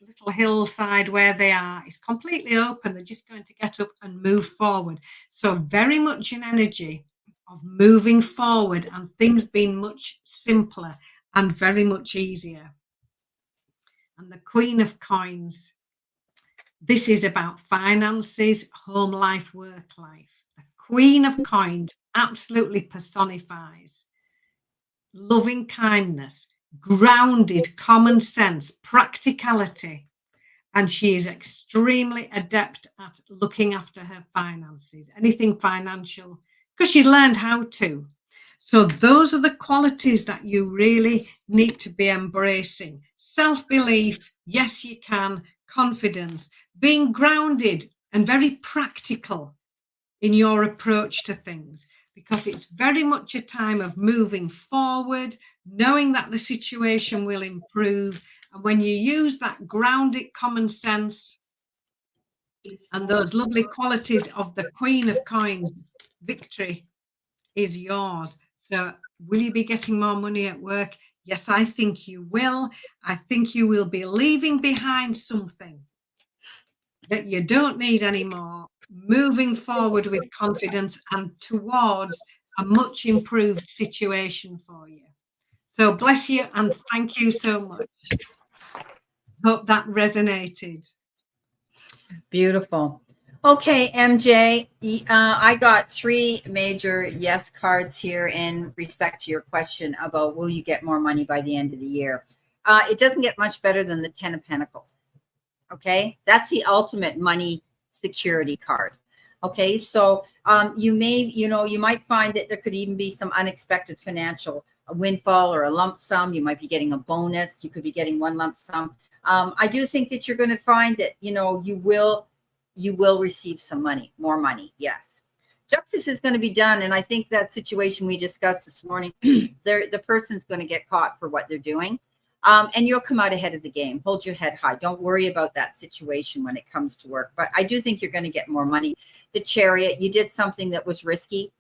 little hillside where they are is completely open. They're just going to get up and move forward. So very much an energy of moving forward and things being much simpler and very much easier. And the Queen of Coins. This is about finances, home life, work life. The Queen of Coins absolutely personifies loving kindness, grounded common sense, practicality, and she is extremely adept at looking after her finances, anything financial, because she's learned how to. So those are the qualities that you really need to be embracing. Self-belief, yes you can, confidence, being grounded and very practical in your approach to things, because it's very much a time of moving forward, knowing that the situation will improve. And when you use that grounded common sense and those lovely qualities of the Queen of Coins, victory is yours. So will you be getting more money at work? Yes, I think you will. I think you will be leaving behind something that you don't need anymore, moving forward with confidence and towards a much improved situation for you. So bless you and thank you so much. Hope that resonated. Beautiful. Okay, MJ, I got 3 major yes cards here in respect to your question about will you get more money by the end of the year. It doesn't get much better than the 10 of Pentacles. Okay, that's the ultimate money security card. Okay, so you might find that there could even be some unexpected financial windfall or a lump sum. You might be getting a bonus. You could be getting one lump sum. I do think that you're going to find that you will receive some money, more money. Yes, justice is going to be done, and I think that situation we discussed this morning, the person's going to get caught for what they're doing. And you'll come out ahead of the game. Hold your head high. Don't worry about that situation when it comes to work. But I do think you're going to get more money. The Chariot, you did something that was risky.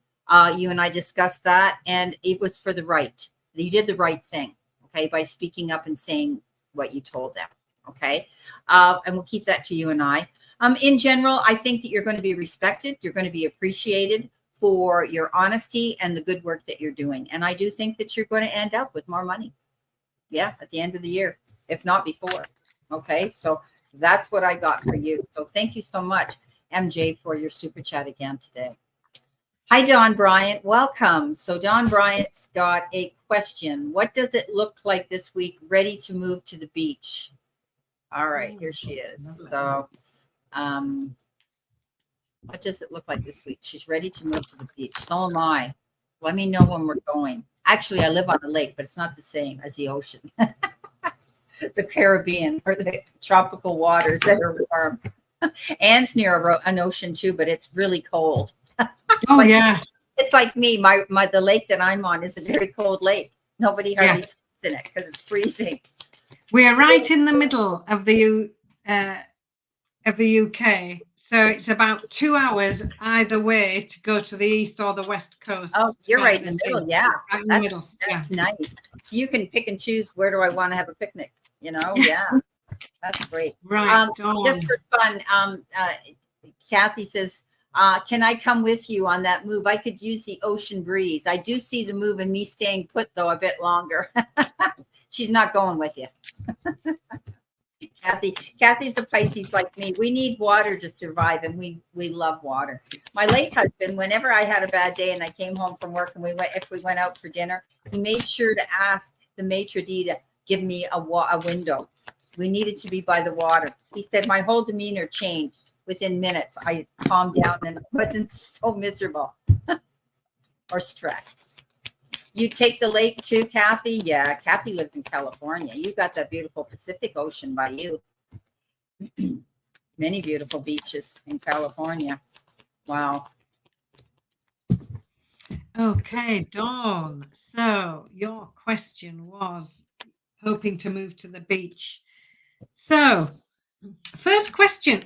You and I discussed that, and it was for the right. You did the right thing, okay, by speaking up and saying what you told them, okay? And we'll keep that to you and I. In general, I think that you're going to be respected. You're going to be appreciated for your honesty and the good work that you're doing. And I do think that you're going to end up with more money. Yeah, at the end of the year, if not before. Okay, so that's what I got for you. So thank you so much, MJ, for your super chat again today. Hi, Don Bryant. Welcome. So Don Bryant's got a question. What does it look like this week? Ready to move to the beach? All right, here she is. So what does it look like this week? She's ready to move to the beach. So am I. Let me know when we're going. Actually, I live on a lake, but it's not the same as the ocean. The Caribbean or the tropical waters that are warm. Anne's near an ocean too, but it's really cold. Yes. It's like me. The lake that I'm on is a very cold lake. Nobody hardly swims in it because it's freezing. We're right in the middle of the UK. So it's about 2 hours either way to go to the east or the west coast. Oh, you're right in the middle. Yeah. Right in the middle. That's nice. So you can pick and choose where do I want to have a picnic, Yeah. That's great. Right. Just for fun, Kathy says, can I come with you on that move? I could use the ocean breeze. I do see the move and me staying put, though, a bit longer. She's not going with you. Kathy's a Pisces like me. We need water to survive, and we love water. My late husband, whenever I had a bad day and I came home from work and if we went out for dinner, he made sure to ask the maitre d' to give me a window. We needed to be by the water. He said my whole demeanor changed within minutes. I calmed down and wasn't so miserable or stressed. You take the lake too, Kathy? Yeah, Kathy lives in California. You got that beautiful Pacific Ocean by you. Many beautiful beaches in California. Wow. Okay, Dawn. So your question was hoping to move to the beach. So first card,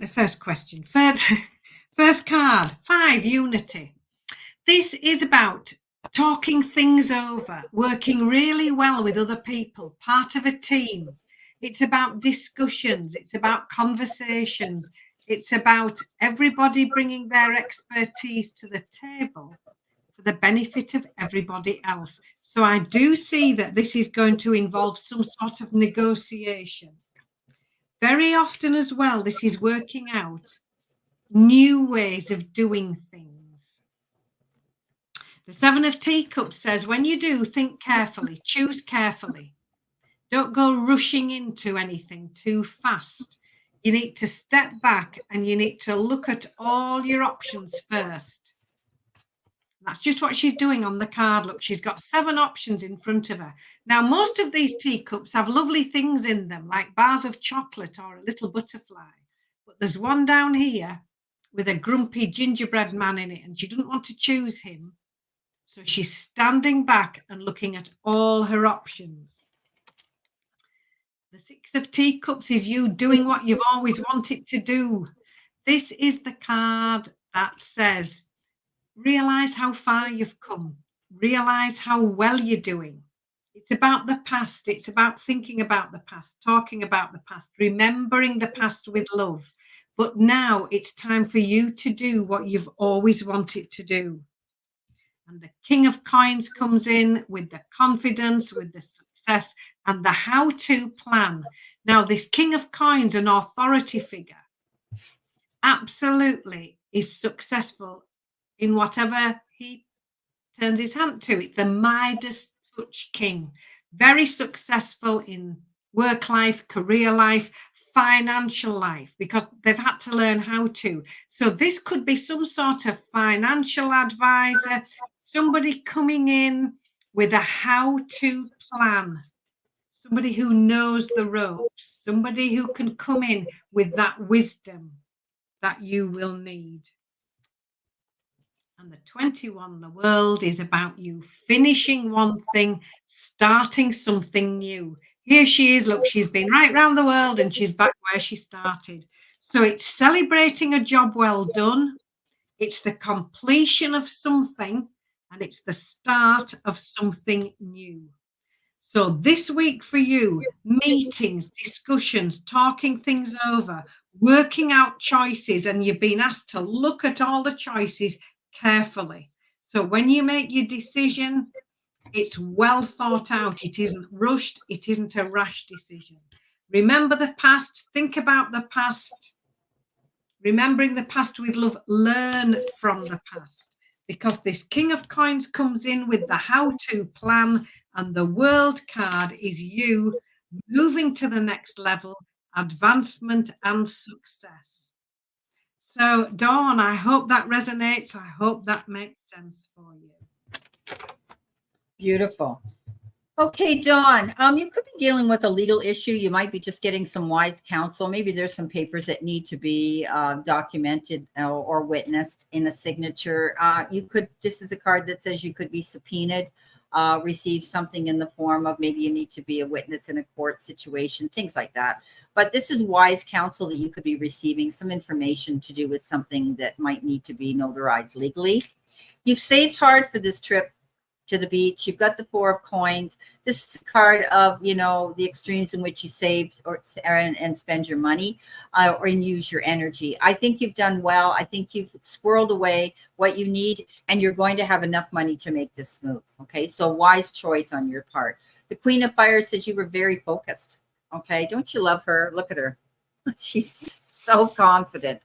5, unity. This is about talking things over, working really well with other people, part of a team. It's about discussions. It's about conversations. It's about everybody bringing their expertise to the table for the benefit of everybody else. So I do see that this is going to involve some sort of negotiation. Very often as well, this is working out new ways of doing things. The 7 of Teacups says, when you do, think carefully, choose carefully. Don't go rushing into anything too fast. You need to step back and you need to look at all your options first. That's just what she's doing on the card. Look, she's got 7 options in front of her. Now, most of these teacups have lovely things in them, like bars of chocolate or a little butterfly. But there's one down here with a grumpy gingerbread man in it, and she doesn't want to choose him. So she's standing back and looking at all her options. The 6 of Teacups is you doing what you've always wanted to do. This is the card that says, realize how far you've come. Realize how well you're doing. It's about the past. It's about thinking about the past, talking about the past, remembering the past with love. But now it's time for you to do what you've always wanted to do. And the King of Coins comes in with the confidence, with the success, and the how-to plan. Now, this King of Coins, an authority figure, absolutely is successful in whatever he turns his hand to. It's the Midas touch king. Very successful in work life, career life, financial life because they've had to learn how to. So this could be some sort of financial advisor, somebody coming in with a how-to plan, somebody who knows the ropes, somebody who can come in with that wisdom that you will need. And the 21, the world is about you finishing one thing, starting something new. Here she is. Look, she's been right round the world and she's back where she started. So it's celebrating a job well done. It's the completion of something and it's the start of something new. So this week for you, meetings, discussions, talking things over, working out choices, and you've been asked to look at all the choices carefully. So when you make your decision, it's well thought out. It isn't rushed. It isn't a rash decision. Remember the past. Think about the past. Remembering the past with love. Learn from the past. Because this King of Coins comes in with the how-to plan, and the world card is you moving to the next level, advancement and success. So, Dawn, I hope that resonates. I hope that makes sense for you. Beautiful. Okay, Dawn, you could be dealing with a legal issue. You might be just getting some wise counsel. Maybe there's some papers that need to be documented or witnessed in a signature. This is a card that says you could be subpoenaed, receive something in the form of maybe you need to be a witness in a court situation, things like that. But this is wise counsel that you could be receiving, some information to do with something that might need to be notarized legally. You've saved hard for this trip to the beach. You've got the 4 of coins. This is a card of, the extremes in which you save and spend your money or use your energy. I think you've done well. I think you've squirreled away what you need, and you're going to have enough money to make this move. Okay, so wise choice on your part. The Queen of Fire says you were very focused. Okay, don't you love her? Look at her. She's so confident.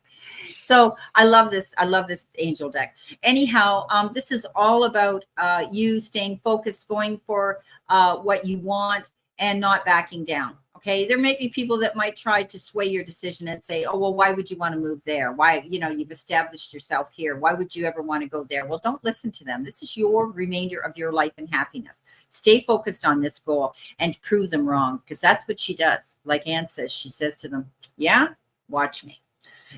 So I love this. I love this angel deck. Anyhow, this is all about you staying focused, going for what you want and not backing down. Okay. There may be people that might try to sway your decision and say, oh, well, why would you want to move there? Why, you've established yourself here. Why would you ever want to go there? Well, don't listen to them. This is your remainder of your life and happiness. Stay focused on this goal and prove them wrong, because that's what she does. Like Anne says, she says to them, yeah, watch me.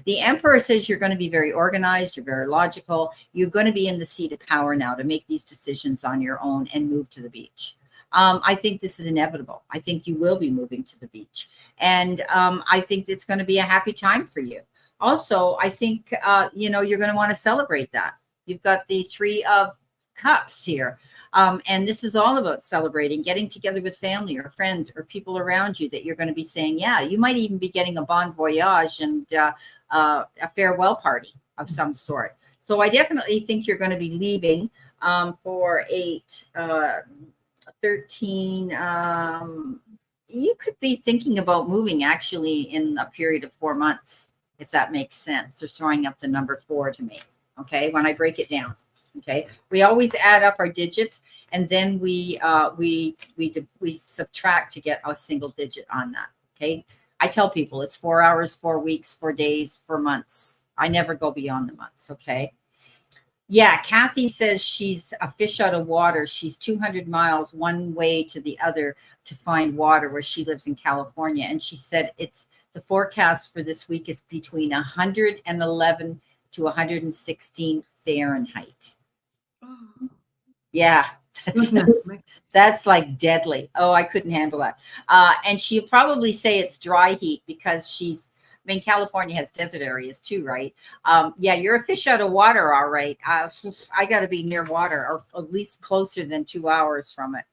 The Emperor says you're going to be very organized. You're very logical. You're going to be in the seat of power now to make these decisions on your own and move to the beach. I think this is inevitable. I think you will be moving to the beach. And I think it's going to be a happy time for you. Also, I think, you're going to want to celebrate that. You've got the 3 of Cups here. And this is all about celebrating, getting together with family or friends or people around you that you're going to be saying, yeah, you might even be getting a bon voyage and a farewell party of some sort. So I definitely think you're going to be leaving for 8, 13. You could be thinking about moving actually in a period of 4 months, if that makes sense. They're throwing up the number 4 to me. Okay, when I break it down. Okay, we always add up our digits and then we subtract to get a single digit on that. Okay, I tell people it's 4 hours, 4 weeks, 4 days, 4 months. I never go beyond the months. Okay. Yeah, Kathy says she's a fish out of water. She's 200 miles one way to the other to find water where she lives in California. And she said it's the forecast for this week is between 111 to 116 Fahrenheit. Yeah, that's like deadly. Oh, I couldn't handle that. And she'll probably say it's dry heat because California has desert areas too, right? Yeah, you're a fish out of water, all right. I got to be near water or at least closer than 2 hours from it.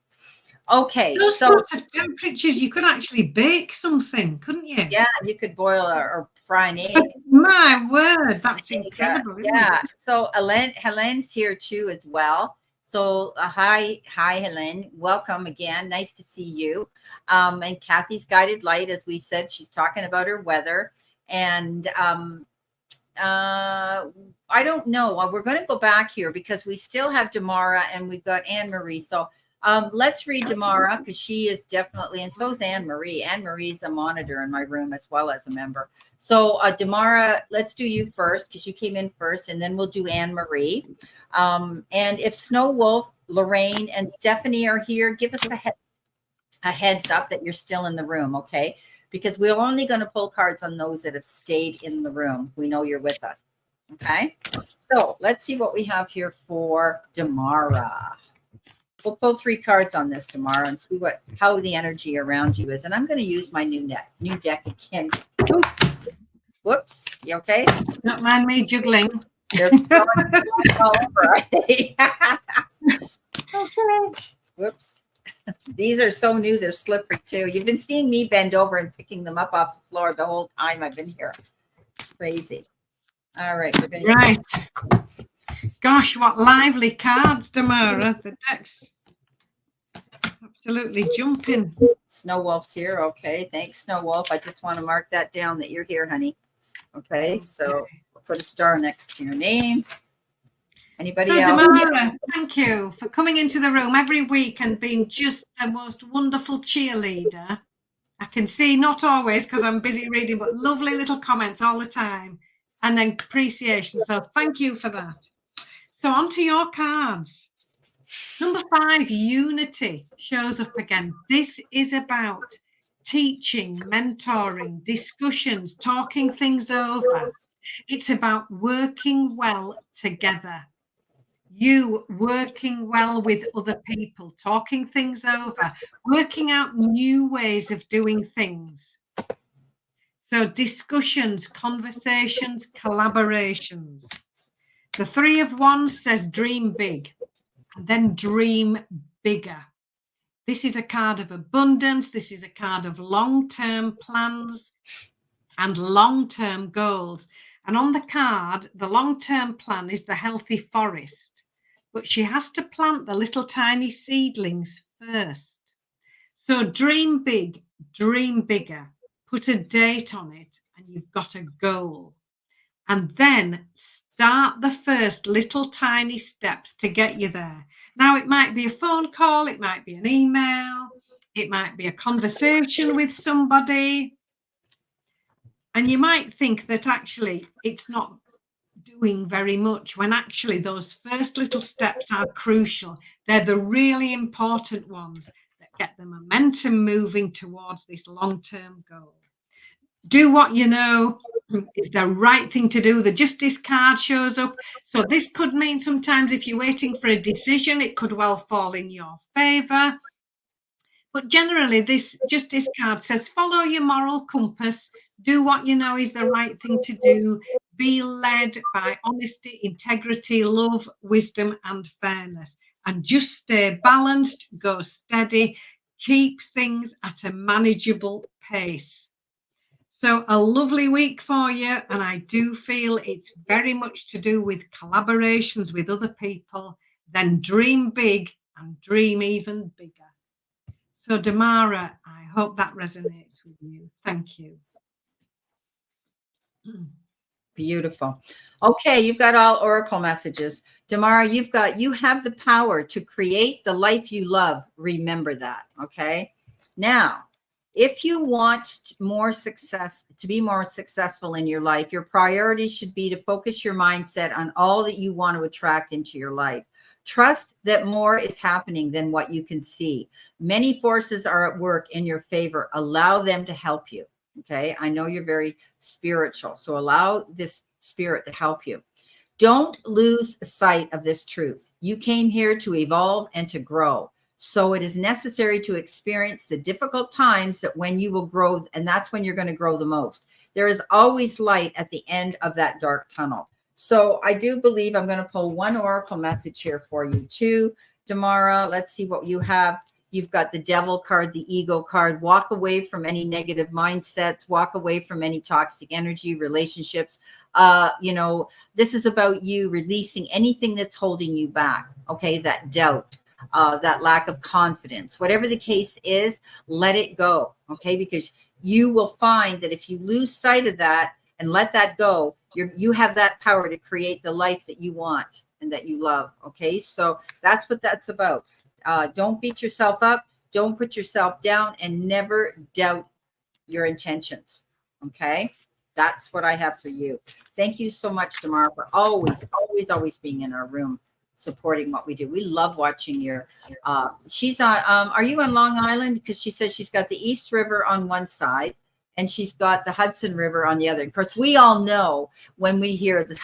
Okay. Those sorts of temperatures, you could actually bake something, couldn't you? Yeah, you could boil or fry an egg. My word, that's incredible. Yeah. So Helene's here too as well. So hi, Helene. Welcome again. Nice to see you. And Kathy's guided light, as we said, she's talking about her weather. And I don't know. We're going to go back here because we still have Damara and we've got Anne Marie. So Let's read Damara, because she is definitely, and so is Anne Marie. Anne Marie's a monitor in my room as well as a member. So Damara, let's do you first, because you came in first, and then we'll do Anne Marie. And if Snow Wolf, Lorraine, and Stephanie are here, give us a heads up that you're still in the room, okay? Because we're only going to pull cards on those that have stayed in the room. We know you're with us, okay? So let's see what we have here for Damara. We'll pull 3 cards on this tomorrow and see how the energy around you is. And I'm going to use my new deck again. Ooh. Whoops. You okay? Don't mind me juggling. They're throwing all over, I think. Okay. Whoops. These are so new. They're slippery too. You've been seeing me bend over and picking them up off the floor the whole time I've been here. Crazy. All right. We're going to right. Gosh, what lively cards, Damara. The deck's absolutely jumping. Snow Wolf's here. Okay. Thanks, Snow Wolf. I just want to mark that down that you're here, honey. Okay. So we'll put a star next to your name. Anybody else? Damara, thank you for coming into the room every week and being just the most wonderful cheerleader. I can see, not always because I'm busy reading, but lovely little comments all the time and then appreciation. So thank you for that. So on to your cards. Number 5, unity, shows up again. This is about teaching, mentoring, discussions, talking things over. It's about working well together. You working well with other people, talking things over, working out new ways of doing things. So discussions, conversations, collaborations. The 3 of Wands says dream big, and then dream bigger. This is a card of abundance. This is a card of long-term plans and long-term goals. And on the card, the long-term plan is the healthy forest, but she has to plant the little tiny seedlings first. So dream big, dream bigger, put a date on it, and you've got a goal. And then start the first little tiny steps to get you there. Now, it might be a phone call, it might be an email, it might be a conversation with somebody. And you might think that actually it's not doing very much, when actually those first little steps are crucial. They're the really important ones that get the momentum moving towards this long-term goal. Do what you know is the right thing to do. The justice card shows up. So this could mean sometimes if you're waiting for a decision, it could well fall in your favor. But generally, this justice card says, follow your moral compass, do what you know is the right thing to do, be led by honesty, integrity, love, wisdom, and fairness. And just stay balanced, go steady, keep things at a manageable pace. So a lovely week for you. And I do feel it's very much to do with collaborations with other people. Then dream big and dream even bigger. So Damara, I hope that resonates with you. Thank you. Beautiful. Okay, you've got all oracle messages. Damara, you have the power to create the life you love. Remember that, okay? Now, if you want more success, to be more successful in your life, your priority should be to focus your mindset on all that you want to attract into your life. Trust that more is happening than what you can see. Many forces are at work in your favor. Allow them to help you. Okay. I know you're very spiritual, so allow this spirit to help you. Don't lose sight of this truth. You came here to evolve and to grow. So it is necessary to experience the difficult times that when you will grow, and that's when you're going to grow the most. There is always light at the end of that dark tunnel. So I do believe I'm going to pull one oracle message here for you too, Damara. Let's see what you have. You've got the devil card, the ego card. Walk away from any negative mindsets. Walk away from any toxic energy, relationships. This is about you releasing anything that's holding you back. Okay, that doubt, that lack of confidence, whatever the case is, let it go. Okay, because you will find that if you lose sight of that and let that go, you have that power to create the life that you want and that you love. Okay, so that's what that's about. Don't beat yourself up. Don't put yourself down, and never doubt your intentions. Okay. That's what I have for you. Thank you so much, Tamara, for always being in our room, supporting what we do. We love watching your, she's on, are you on Long Island? Because she says she's got the East River on one side and she's got the Hudson River on the other. Of course, we all know when we hear the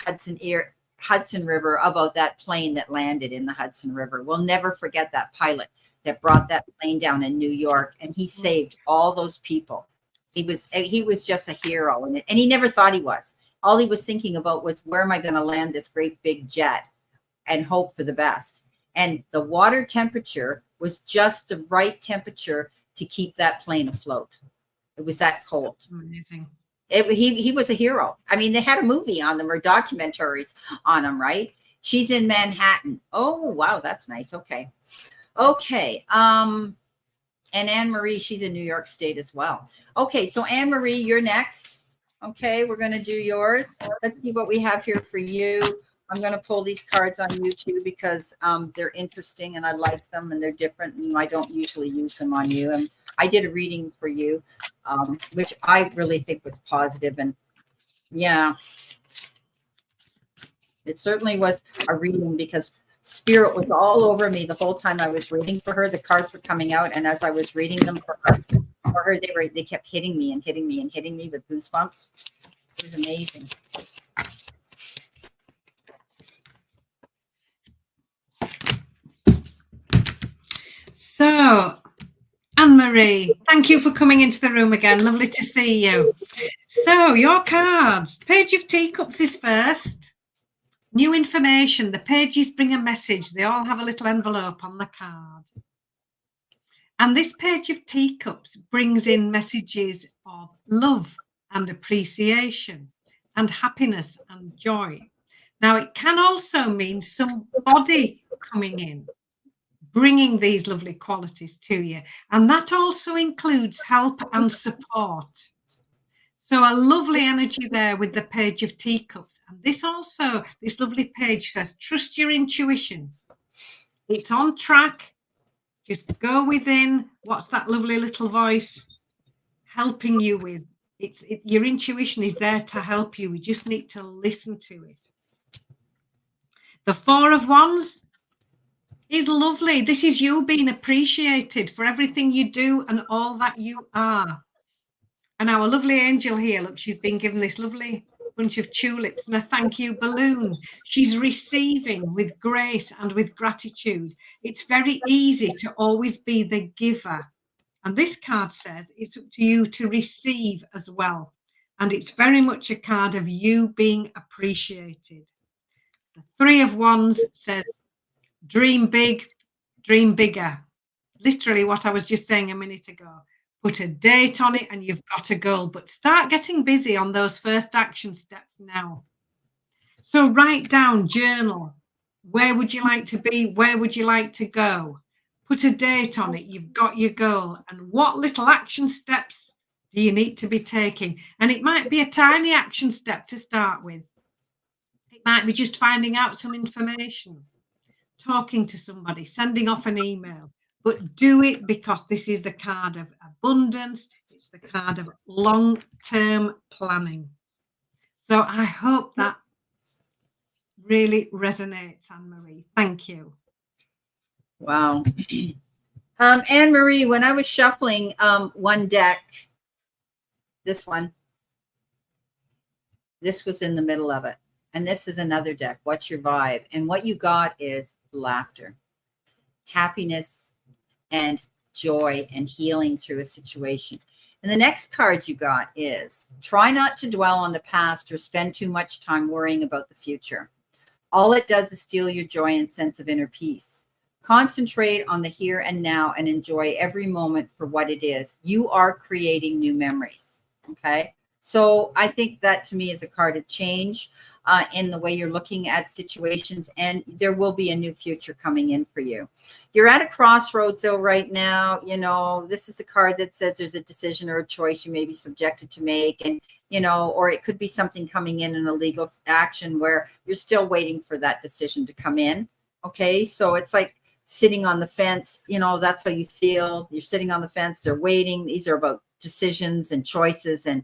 Hudson River about that plane that landed in the Hudson River. We'll never forget that pilot that brought that plane down in New York, and he saved all those people. He was just a hero, and he never thought he was. All he was thinking about was, where am I going to land this great big jet, and hope for the best. And the water temperature was just the right temperature to keep that plane afloat. It was that cold. Amazing. He was a hero. I mean, they had a movie on them or documentaries on him, right? She's in Manhattan. Oh, wow, that's nice. Okay. And Anne-Marie, she's in New York State as well. Okay, so Anne-Marie, you're next. Okay, we're going to do yours. Let's see what we have here for you. I'm going to pull these cards on you too, because they're interesting and I like them and they're different, and I don't usually use them on you. And I did a reading for you, which I really think was positive. And yeah, it certainly was a reading, because Spirit was all over me the whole time I was reading for her. The cards were coming out, and as I was reading them for her, they kept hitting me and hitting me and hitting me with goosebumps. It was amazing. So, Anne-Marie, thank you for coming into the room again. Lovely to see you. So, your cards. Page of Teacups is first. New information. The pages bring a message. They all have a little envelope on the card. And this Page of Teacups brings in messages of love and appreciation and happiness and joy. Now, it can also mean somebody coming in, bringing these lovely qualities to you. And that also includes help and support. So a lovely energy there with the Page of Teacups. And this lovely page says, trust your intuition. It's on track. Just go within. What's that lovely little voice helping you with? Your intuition is there to help you. We just need to listen to it. The Four of Wands is lovely. This is you being appreciated for everything you do and all that you are. And our lovely angel here, look, she's been given this lovely bunch of tulips and a thank you balloon. She's receiving with grace and with gratitude. It's very easy to always be the giver. And this card says it's up to you to receive as well. And it's very much a card of you being appreciated. The Three of Wands says, dream big, dream bigger. Literally what I was just saying a minute ago. Put a date on it and you've got a goal, but start getting busy on those first action steps now. So write down, journal. Where would you like to be? Where would you like to go? Put a date on it. You've got your goal. And what little action steps do you need to be taking? And it might be a tiny action step to start with. It might be just finding out some information, talking to somebody, sending off an email. But do it, because this is the card of abundance. It's the card of long-term planning. So I hope that really resonates, Anne-Marie. Thank you. Wow. Anne-Marie, when I was shuffling one deck, this one, this was in the middle of it. And this is another deck. What's your vibe? And what you got is laughter, happiness, and joy and healing through a situation. And the next card you got is, try not to dwell on the past or spend too much time worrying about the future. All it does is steal your joy and sense of inner peace. Concentrate on the here and now and enjoy every moment for what it is. You are creating new memories. Okay. So I think that to me is a card of change in the way you're looking at situations, and there will be a new future coming in for you. You're at a crossroads though right now. You know, this is a card that says there's a decision or a choice you may be subjected to make, and you know, or it could be something coming in a legal action where you're still waiting for that decision to come in. Okay, so it's like sitting on the fence. You know, that's how you feel. You're sitting on the fence. They're waiting. These are about decisions and choices, and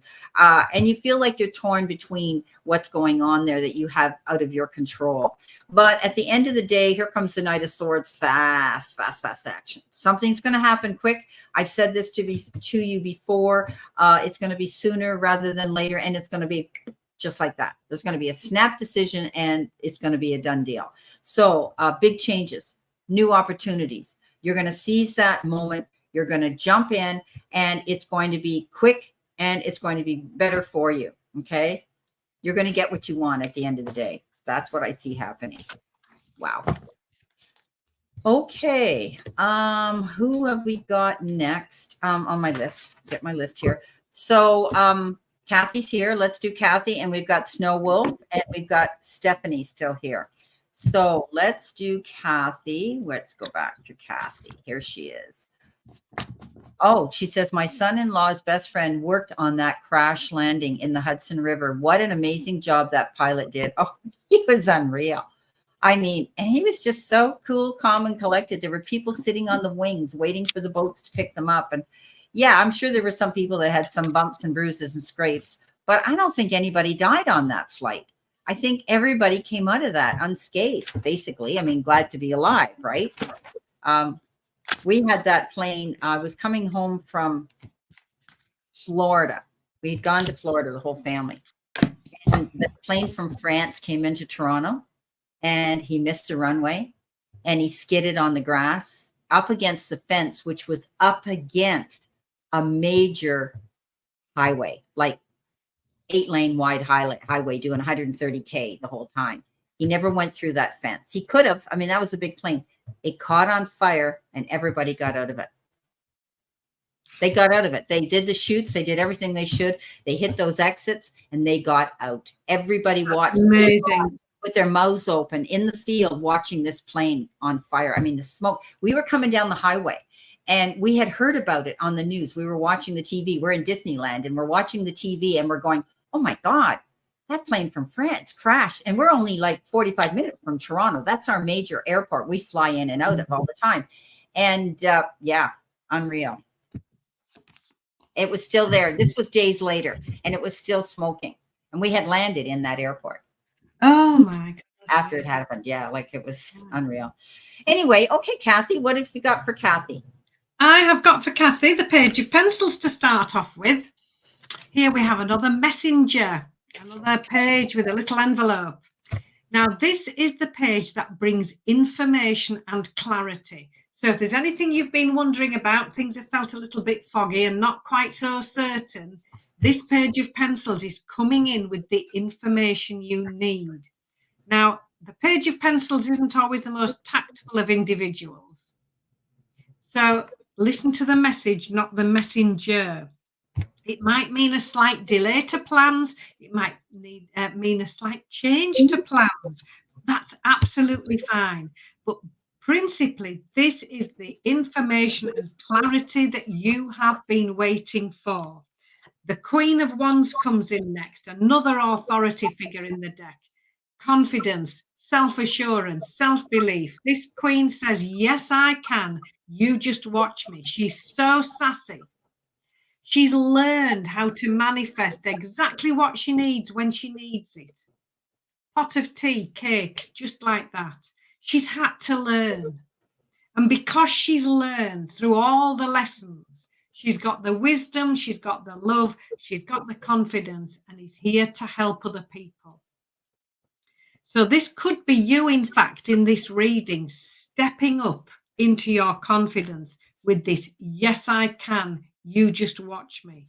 you feel like you're torn between what's going on there that you have out of your control. But at the end of the day, here comes the Knight of Swords. Fast action. Something's going to happen quick. I've said this to you before. It's going to be sooner rather than later, and it's going to be just like that. There's going to be a snap decision, and it's going to be a done deal. So big changes, new opportunities. You're going to seize that moment. You're going to jump in, and it's going to be quick, and it's going to be better for you. Okay. You're going to get what you want at the end of the day. That's what I see happening. Wow. Okay. Who have we got next on my list? Get my list here. So Kathy's here. Let's do Kathy. And we've got Snow Wolf, and we've got Stephanie still here. So let's do Kathy. Let's go back to Kathy. Here she is. Oh, she says, my son-in-law's best friend worked on that crash landing in the Hudson River. What an amazing job that pilot did. Oh, he was unreal. I mean, and he was just so cool, calm, and collected. There were people sitting on the wings waiting for the boats to pick them up. And yeah, I'm sure there were some people that had some bumps and bruises and scrapes, but I don't think anybody died on that flight. I think everybody came out of that unscathed, basically. I mean, glad to be alive, right? We had that plane. I was coming home from Florida. We'd gone to Florida, the whole family. And the plane from France came into Toronto, and he missed the runway, and he skidded on the grass up against the fence, which was up against a major highway, like 8-lane wide highway doing 130K the whole time. He never went through that fence. He could have. I mean, that was a big plane. It caught on fire, and everybody got out of it. They got out of it. They did the chutes. They did everything they should. They hit those exits, and they got out. Everybody watched. Amazing. With their mouths open in the field, watching this plane on fire. I mean, the smoke. We were coming down the highway, and we had heard about it on the news. We were watching the TV. We're in Disneyland, and we're watching the TV, and we're going, oh my God, that plane from France crashed. And we're only like 45 minutes from Toronto. That's our major airport. We fly in and out of all the time. And yeah, unreal. It was still there. This was days later, and it was still smoking. And we had landed in that airport. Oh my God. After it happened. Yeah, like it was unreal. Anyway, okay, Kathy, what have you got for Kathy? I have got for Kathy the page of pencils to start off with. Here we have another messenger, another page with a little envelope. Now, this is the page that brings information and clarity. So if there's anything you've been wondering about, things have felt a little bit foggy and not quite so certain, this page of pencils is coming in with the information you need. Now, the page of pencils isn't always the most tactful of individuals. So listen to the message, not the messenger. It might mean a slight delay to plans. It might mean a slight change to plans. That's absolutely fine. But principally, this is the information and clarity that you have been waiting for. The Queen of Wands comes in next, another authority figure in the deck. Confidence, self-assurance, self-belief. This Queen says, yes, I can. You just watch me. She's so sassy. She's learned how to manifest exactly what she needs when she needs it. Pot of tea, cake, just like that. She's had to learn. And because she's learned through all the lessons, she's got the wisdom, she's got the love, she's got the confidence, and is here to help other people. So this could be you, in fact, in this reading, stepping up into your confidence with this, yes, I can. You just watch me.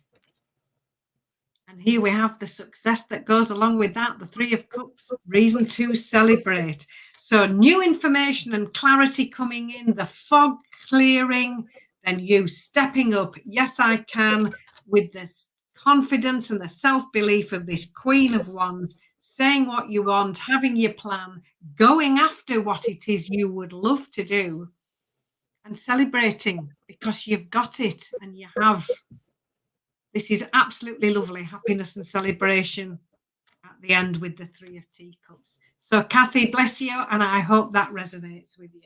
And here we have the success that goes along with that, the Three of Cups, reason to celebrate. So new information and clarity coming in, the fog clearing, then you stepping up, yes, I can, with this confidence and the self-belief of this Queen of Wands, saying what you want, having your plan, going after what it is you would love to do, and celebrating because you've got it and you have. This is absolutely lovely. Happiness and celebration at the end with the Three of Teacups. So, Kathy, bless you, and I hope that resonates with you.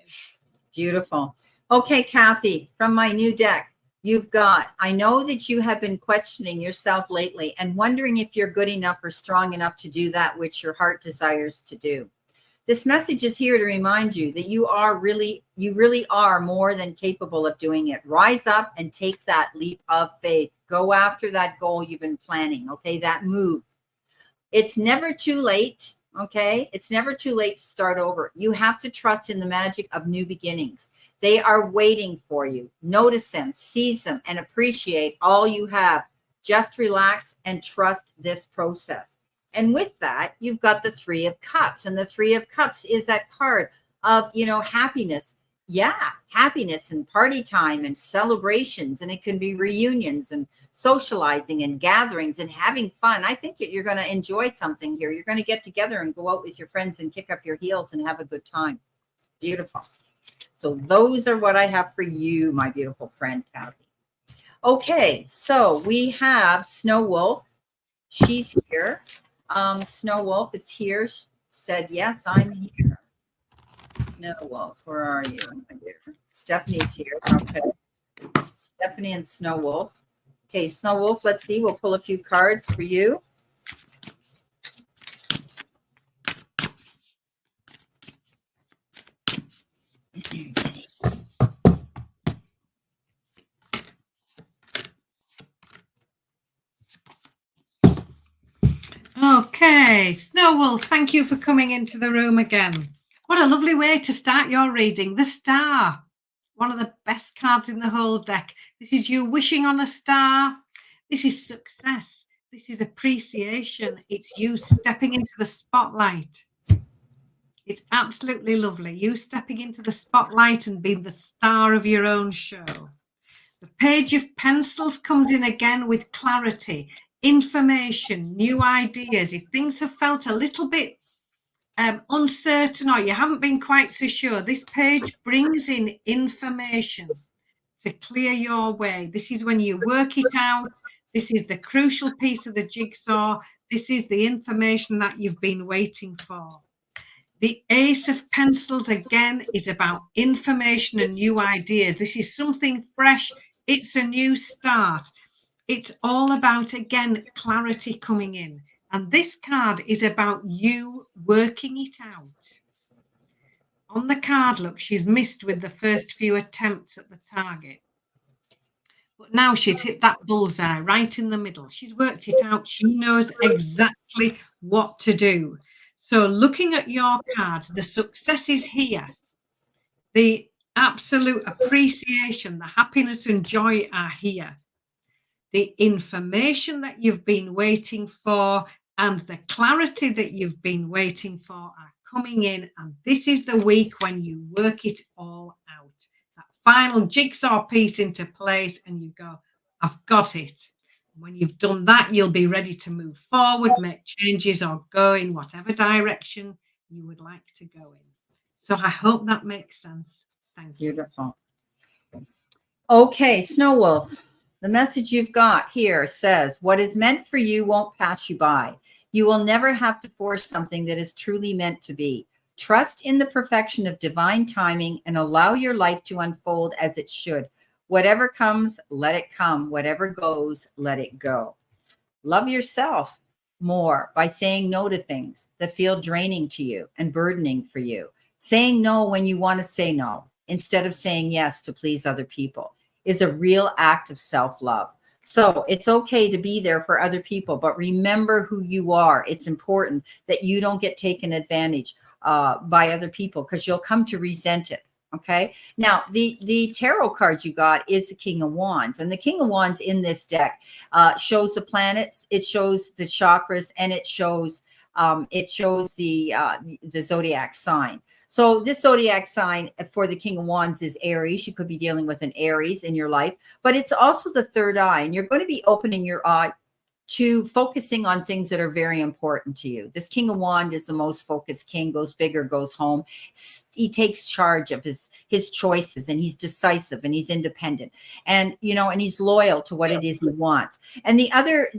Beautiful. Okay, Kathy, from my new deck, you've got, I know that you have been questioning yourself lately and wondering if you're good enough or strong enough to do that which your heart desires to do. This message is here to remind you that you really are more than capable of doing it. Rise up and take that leap of faith. Go after that goal you've been planning, okay? That move. It's never too late, okay? It's never too late to start over. You have to trust in the magic of new beginnings. They are waiting for you. Notice them, seize them, and appreciate all you have. Just relax and trust this process. And with that, you've got the Three of Cups. And the Three of Cups is that card of, happiness. Yeah, happiness and party time and celebrations. And it can be reunions and socializing and gatherings and having fun. I think you're going to enjoy something here. You're going to get together and go out with your friends and kick up your heels and have a good time. Beautiful. So those are what I have for you, my beautiful friend, Kathy. Okay, so we have Snow Wolf. She's here. Snow Wolf is here. She said, yes, I'm here. Snow Wolf, where are you, my dear? Stephanie's here. Okay. Stephanie and Snow Wolf. Okay, Snow Wolf, let's see. We'll pull a few cards for you. Okay, Snow Wolf, thank you for coming into the room again. What a lovely way to start your reading. The Star, one of the best cards in the whole deck. This is you wishing on a star. This is success. This is appreciation. It's you stepping into the spotlight. It's absolutely lovely. You stepping into the spotlight and being the star of your own show. The Page of Pencils comes in again with clarity, information, new ideas. If things have felt a little bit uncertain or you haven't been quite so sure, this page brings in information to clear your way. This is when you work it out. This is the crucial piece of the jigsaw. This is the information that you've been waiting for. The Ace of Pencils, again, is about information and new ideas. This is something fresh. It's a new start. It's all about, again, clarity coming in. And this card is about you working it out. On the card, look, she's missed with the first few attempts at the target. But now she's hit that bullseye right in the middle. She's worked it out. She knows exactly what to do. So looking at your cards, the success is here. The absolute appreciation, the happiness and joy are here. The information that you've been waiting for and the clarity that you've been waiting for are coming in. And this is the week when you work it all out. That final jigsaw piece into place and you go, I've got it. When you've done that, you'll be ready to move forward, make changes or go in whatever direction you would like to go in. So I hope that makes sense. Thank you. Beautiful. Okay, Snow Wolf, the message you've got here says, what is meant for you won't pass you by. You will never have to force something that is truly meant to be. Trust in the perfection of divine timing and allow your life to unfold as it should. Whatever comes, let it come. Whatever goes, let it go. Love yourself more by saying no to things that feel draining to you and burdening for you. Saying no when you want to say no instead of saying yes to please other people is a real act of self-love. So it's okay to be there for other people, but remember who you are. It's important that you don't get taken advantage by other people because you'll come to resent it. Okay. Now, the tarot card you got is the King of Wands, and the King of Wands in this deck shows the planets, it shows the chakras, and it shows the zodiac sign. So this zodiac sign for the King of Wands is Aries. You could be dealing with an Aries in your life, but it's also the third eye, and you're going to be opening your eye to focusing on things that are very important to you. This King of Wands is the most focused king, goes big or goes home. He takes charge of his choices, and he's decisive, and he's independent, and and he's loyal to what it is he wants. And the other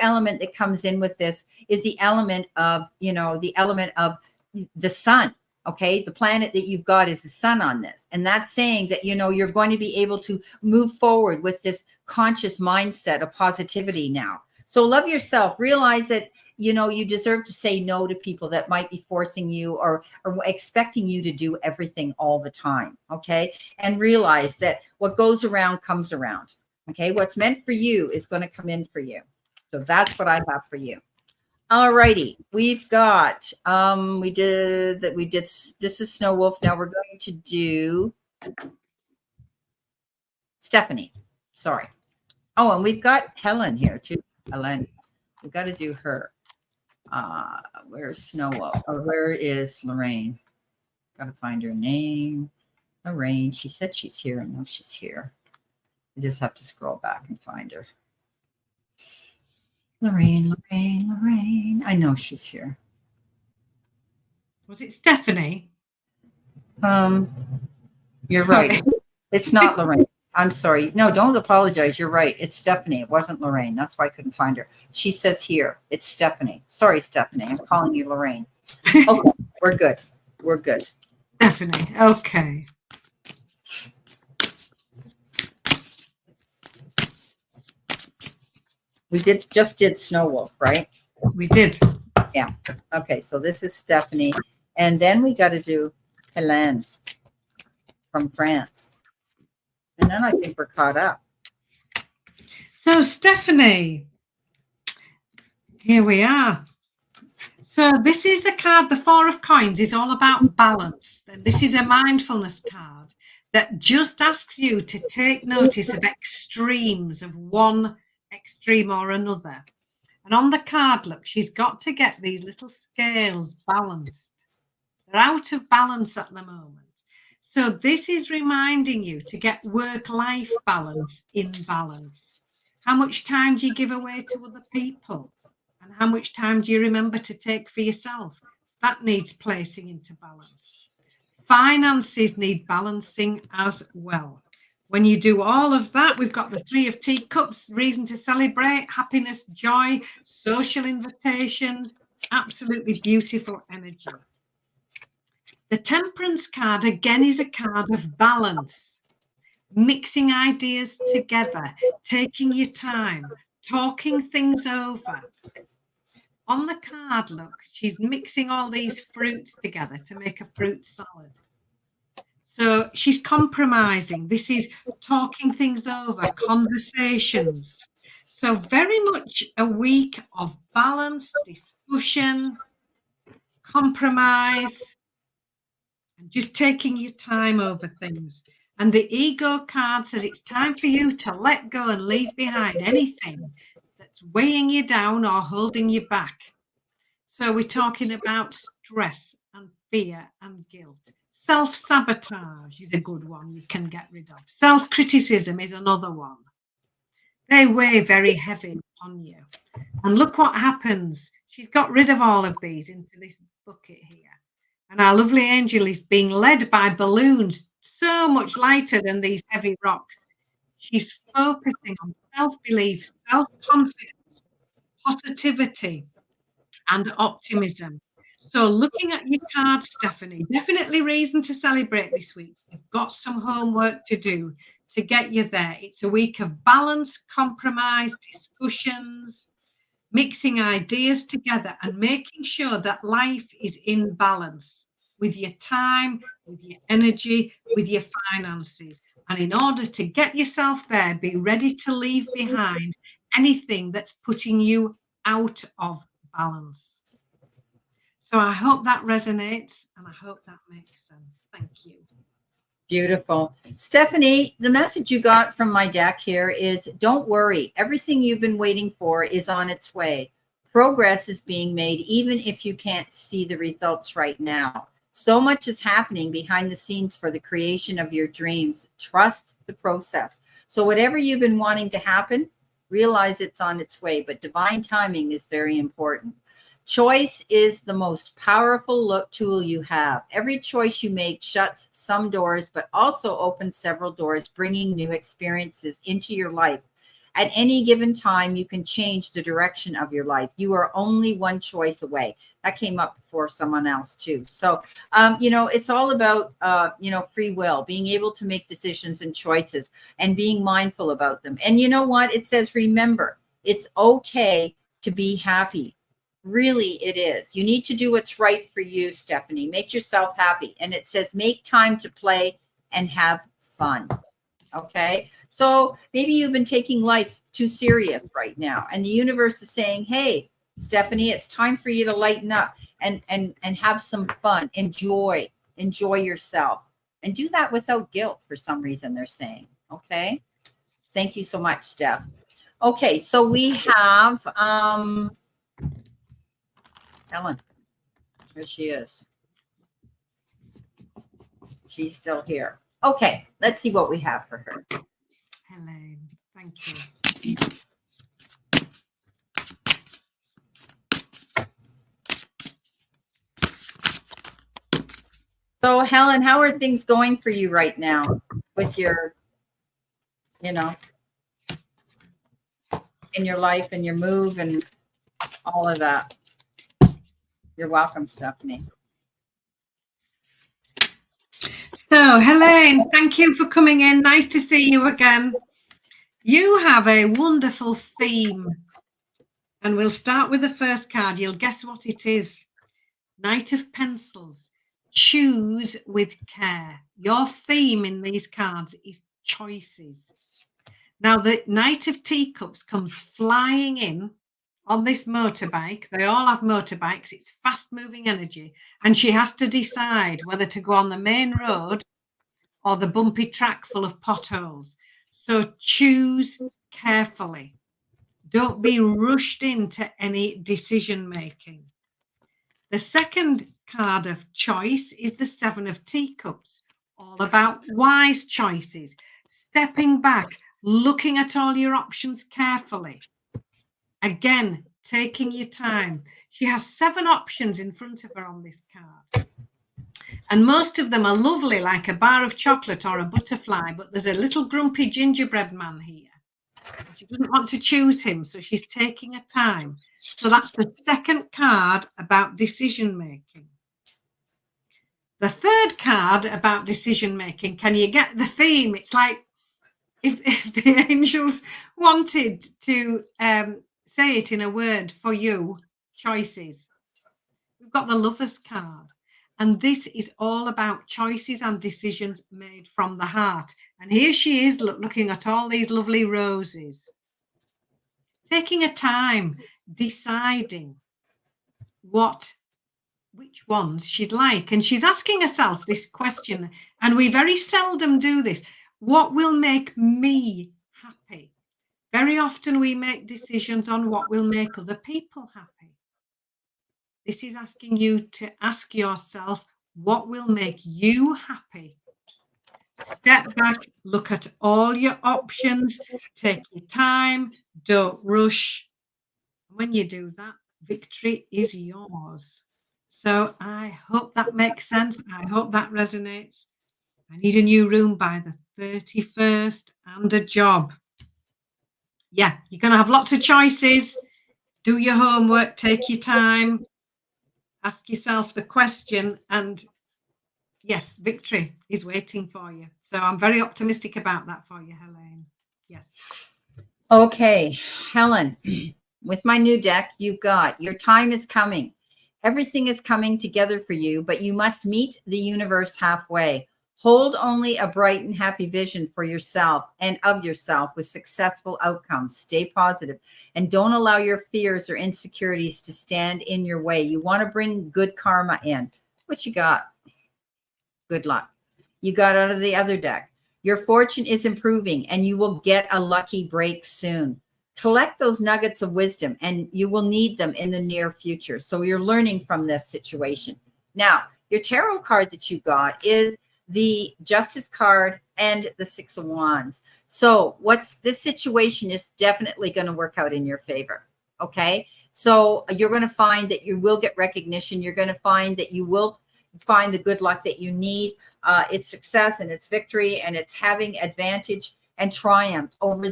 element that comes in with this is the element of the sun. Okay. The planet that you've got is the sun on this. And that's saying that, you know, you're going to be able to move forward with this conscious mindset of positivity now. So love yourself, realize that, you know, you deserve to say no to people that might be forcing you or expecting you to do everything all the time. Okay. And realize that what goes around comes around. Okay. What's meant for you is going to come in for you. So that's what I have for you. All righty, we've got this is Snow Wolf. Now we're going to do Stephanie. Sorry. Oh, and we've got Helen here too. Helen. We've got to do her. Where's Snow Wolf? Or where is Lorraine? Got to find her name. Lorraine. She said she's here. I know she's here. I just have to scroll back and find her. Lorraine. I know she's here. Was it Stephanie? You're right. It's not Lorraine. I'm sorry. No, don't apologize. You're right. It's Stephanie. It wasn't Lorraine. That's why I couldn't find her. She says here. It's Stephanie. Sorry, Stephanie. I'm calling you Lorraine. Okay, we're good. We're good. Stephanie. Okay. We just did Snow Wolf, right? We did. Yeah. Okay, so this is Stephanie. And then we got to do Hélène from France. And then I think we're caught up. So, Stephanie, here we are. So this is the card, the Four of Coins is all about balance. This is a mindfulness card that just asks you to take notice of extremes of one extreme or another. And on the card, look, she's got to get these little scales balanced. They're out of balance at the moment. So this is reminding you to get work-life balance in balance. How much time do you give away to other people? And how much time do you remember to take for yourself? That needs placing into balance. Finances need balancing as well. When you do all of that, we've got the Three of Teacups, reason to celebrate, happiness, joy, social invitations, absolutely beautiful energy. The Temperance card, again, is a card of balance, mixing ideas together, taking your time, talking things over. On the card, look, she's mixing all these fruits together to make a fruit salad. So she's compromising. This is talking things over, conversations. So very much a week of balance, discussion, compromise, and just taking your time over things. And the Ego card says it's time for you to let go and leave behind anything that's weighing you down or holding you back. So we're talking about stress and fear and guilt. Self-sabotage is a good one you can get rid of. Self-criticism is another one. They weigh very heavy on you. And look what happens. She's got rid of all of these into this bucket here. And our lovely angel is being led by balloons, so much lighter than these heavy rocks. She's focusing on self-belief, self-confidence, positivity, and optimism. So looking at your card, Stephanie, definitely reason to celebrate this week. You've got some homework to do to get you there. It's a week of balance, compromise, discussions, mixing ideas together and making sure that life is in balance with your time, with your energy, with your finances. And in order to get yourself there, be ready to leave behind anything that's putting you out of balance. So I hope that resonates and I hope that makes sense. Thank you. Beautiful. Stephanie, the message you got from my deck here is don't worry. Everything you've been waiting for is on its way. Progress is being made even if you can't see the results right now. So much is happening behind the scenes for the creation of your dreams. Trust the process. So whatever you've been wanting to happen, realize it's on its way, but divine timing is very important. Choice is the most powerful tool you have. Every choice you make shuts some doors, but also opens several doors, bringing new experiences into your life. At any given time, you can change the direction of your life. You are only one choice away. That came up for someone else too. So, it's all about, free will, being able to make decisions and choices and being mindful about them. And you know what? It says, remember, it's okay to be happy. Really, it is. You need to do what's right for you, Stephanie. Make yourself happy. And it says, make time to play and have fun. Okay. So maybe you've been taking life too serious right now. And the universe is saying, hey, Stephanie, it's time for you to lighten up and have some fun. Enjoy yourself. And do that without guilt for some reason, they're saying. Okay. Thank you so much, Steph. Okay, so we have Ellen. Here she is. She's still here. Okay, let's see what we have for her. Hello, thank you. So, Helen, how are things going for you right now with your, in your life and your move and all of that? You're welcome, Stephanie. So, Helene, thank you for coming in. Nice to see you again. You have a wonderful theme. And we'll start with the first card. You'll guess what it is. Knight of Pencils. Choose with care. Your theme in these cards is choices. Now, the Knight of Teacups comes flying in on this motorbike. They all have motorbikes. It's fast-moving energy. And she has to decide whether to go on the main road or the bumpy track full of potholes. So choose carefully. Don't be rushed into any decision-making. The second card of choice is the Seven of Teacups, all about wise choices, stepping back, looking at all your options carefully. Again, taking your time. She has 7 options in front of her on this card. And most of them are lovely, like a bar of chocolate or a butterfly, but there's a little grumpy gingerbread man here. She doesn't want to choose him, so she's taking her time. So that's the second card about decision making. The third card about decision making, can you get the theme? It's like if the angels wanted to say it in a word for you, choices. We've got the Lover's card. And this is all about choices and decisions made from the heart. And here she is looking at all these lovely roses. Taking a time, deciding which ones she'd like. And she's asking herself this question, and we very seldom do this. What will make me happy? Very often we make decisions on what will make other people happy. This is asking you to ask yourself, what will make you happy? Step back, look at all your options, take your time, don't rush. When you do that, victory is yours. So I hope that makes sense. I hope that resonates. I need a new room by the 31st and a job. Yeah, you're going to have lots of choices. Do your homework, take your time, ask yourself the question, and yes, victory is waiting for you. So I'm very optimistic about that for you, Helene. Yes. Okay, Helen, with my new deck, you've got your time is coming. Everything is coming together for you, but you must meet the universe halfway. Hold only a bright and happy vision for yourself and of yourself with successful outcomes. Stay positive and don't allow your fears or insecurities to stand in your way. You want to bring good karma in. What you got? Good luck. You got out of the other deck. Your fortune is improving and you will get a lucky break soon. Collect those nuggets of wisdom and you will need them in the near future. So you're learning from this situation. Now, your tarot card that you got is the Justice card and the Six of Wands. So this situation is definitely going to work out in your favor. Okay. So you're going to find that you will get recognition. You're going to find that you will find the good luck that you need. It's success and it's victory and it's having advantage and triumph over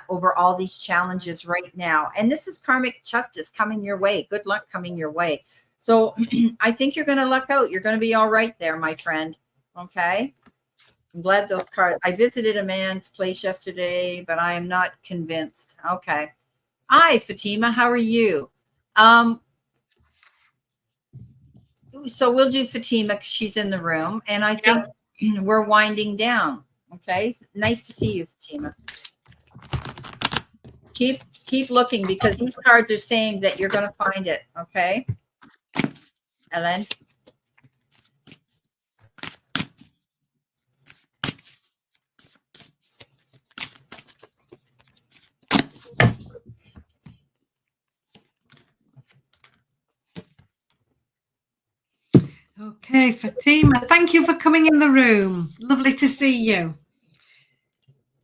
over all these challenges right now. And this is karmic justice coming your way. Good luck coming your way. So I think you're going to luck out. You're going to be all right there, my friend. Okay. I'm glad those cards. I visited a man's place yesterday, but I am not convinced. Okay. Hi, Fatima. How are you? So we'll do Fatima because she's in the room, and I think we're winding down. Okay. Nice to see you, Fatima. Keep looking, because these cards are saying that you're going to find it. Okay. Ellen. Okay, Fatima, thank you for coming in the room. Lovely to see you.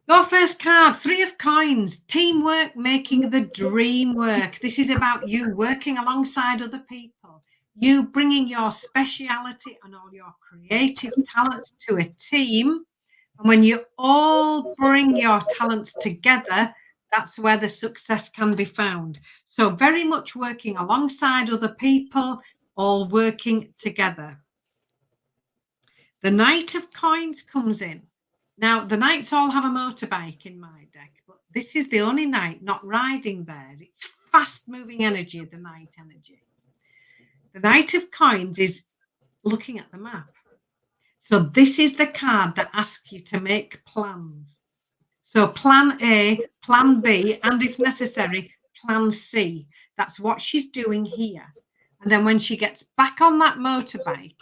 Your first card, 3 of Coins, teamwork, making the dream work. This is about you working alongside other people, you bringing your speciality and all your creative talents to a team. And when you all bring your talents together, that's where the success can be found. So very much working alongside other people, all working together. The Knight of Coins comes in. Now, the knights all have a motorbike in my deck, but this is the only knight not riding theirs. It's fast-moving energy, the knight energy. The Knight of Coins is looking at the map. So this is the card that asks you to make plans. So plan A, plan B, and if necessary, plan C. That's what she's doing here. And then when she gets back on that motorbike,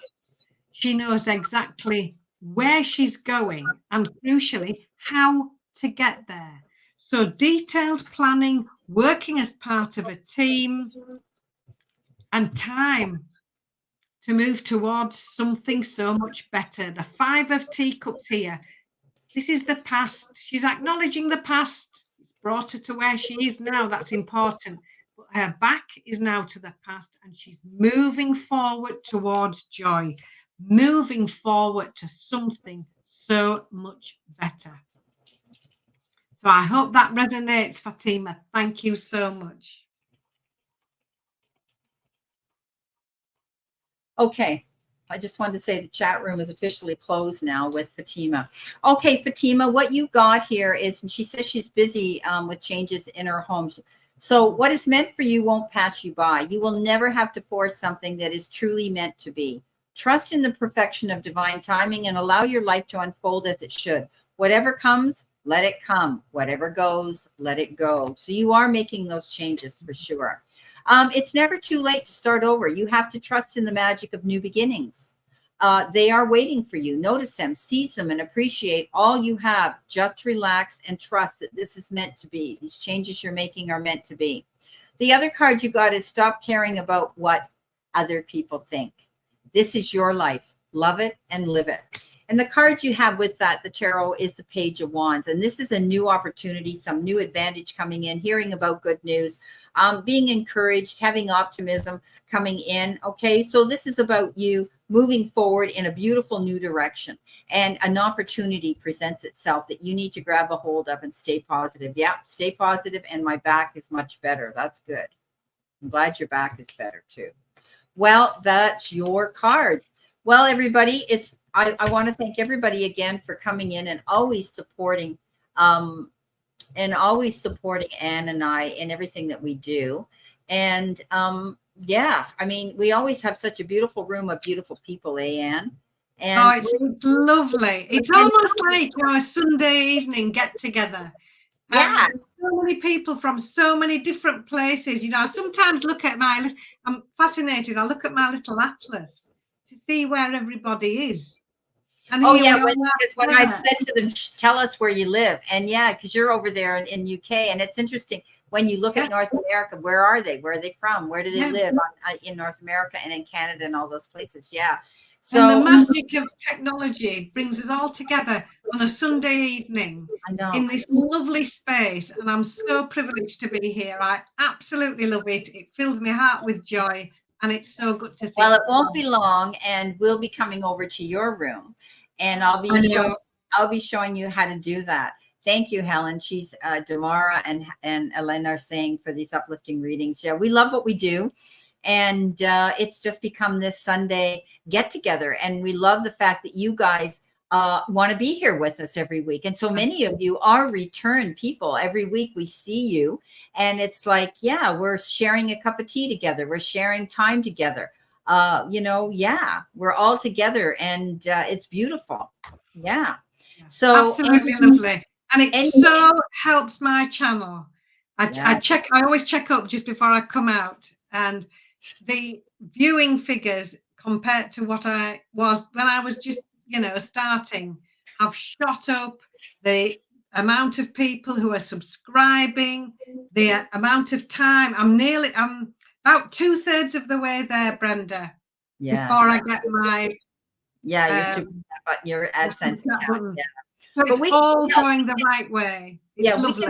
she knows exactly where she's going and, crucially, how to get there. So detailed planning, working as part of a team, and time to move towards something so much better. The 5 of Teacups here. This is the past. She's acknowledging the past. It's brought her to where she is now. That's important. But her back is now to the past, and she's moving forward towards joy, moving forward to something so much better. So I hope that resonates, Fatima. Thank you so much. Okay. I just wanted to say the chat room is officially closed now with Fatima. Okay, Fatima, what you got here is, and she says she's busy with changes in her home. So what is meant for you won't pass you by. You will never have to force something that is truly meant to be. Trust in the perfection of divine timing and allow your life to unfold as it should. Whatever comes, let it come. Whatever goes, let it go. So you are making those changes for sure. It's never too late to start over. You have to trust in the magic of new beginnings. They are waiting for you. Notice them, seize them, and appreciate all you have. Just relax and trust that this is meant to be. These changes you're making are meant to be. The other card you got is stop caring about what other people think. This is your life. Love it and live it. And the card you have with that, the tarot, is the Page of Wands. And this is a new opportunity, some new advantage coming in, hearing about good news, being encouraged, having optimism coming in. Okay, so this is about you moving forward in a beautiful new direction, and an opportunity presents itself that you need to grab a hold of and stay positive. Yeah, stay positive, and my back is much better. That's good. I'm glad your back is better too. Well, that's your card. Well, everybody, I want to thank everybody again for coming in and always supporting Anne and I in everything that we do. And yeah, I mean, we always have such a beautiful room of beautiful people, Anne? And it's lovely. It's almost like a Sunday evening get together. Yeah. So many people from so many different places. You know, I sometimes look at I'm fascinated. I look at my little atlas to see where everybody is. And oh yeah, because when I've said to them, tell us where you live, and yeah, because you're over there in UK, and it's interesting when you look at North America. Where are they? Where are they from? Where do they live in North America and in Canada and all those places? Yeah. So and the magic of technology brings us all together on a Sunday evening in this lovely space, and I'm so privileged to be here. I absolutely love it. It fills my heart with joy, and it's so good to see. Well, it won't be long, and we'll be coming over to your room. And I'll be I'll be showing you how to do that. Thank you, Helen. She's Damara and Elena are saying for these uplifting readings. Yeah, we love what we do. And it's just become this Sunday get together. And we love the fact that you guys want to be here with us every week. And so many of you are return people. Every week we see you. And it's like, yeah, we're sharing a cup of tea together. We're sharing time together. You know, yeah, we're all together and it's beautiful. Yeah. So absolutely lovely. And it so helps my channel. I always check up just before I come out, and the viewing figures compared to what I was when I was just, you know, starting have shot up. The amount of people who are subscribing, the amount of time, I'm about 2/3 of the way there, Brenda, before I get my your super button, your AdSense account. Yeah. So it's all going the right way. It's lovely.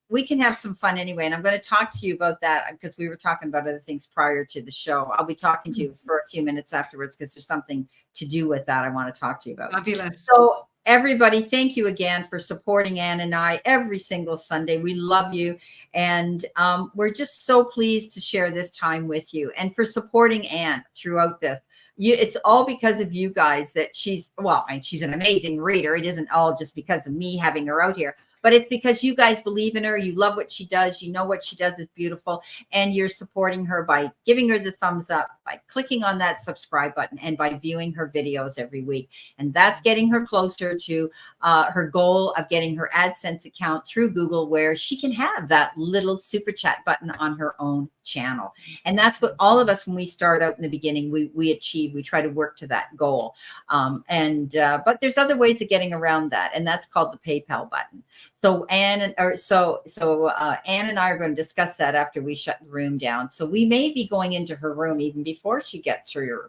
We can have some fun anyway. And I'm going to talk to you about that because we were talking about other things prior to the show. I'll be talking to you for a few minutes afterwards because there's something to do with that I want to talk to you about. Fabulous. So everybody, thank you again for supporting Ann and I every single Sunday. We love you. And we're just so pleased to share this time with you and for supporting Ann throughout this. It's all because of you guys that she's an amazing reader. It isn't all just because of me having her out here, but it's because you guys believe in her. You love what she does. You know what she does is beautiful. And you're supporting her by giving her the thumbs up, by clicking on that subscribe button, and by viewing her videos every week. And that's getting her closer to her goal of getting her AdSense account through Google, where she can have that little super chat button on her own channel. And that's what all of us, when we start out in the beginning, we achieve. We try to work to that goal. But there's other ways of getting around that. And that's called the PayPal button. So Ann and I are going to discuss that after we shut the room down. So we may be going into her room even before she gets her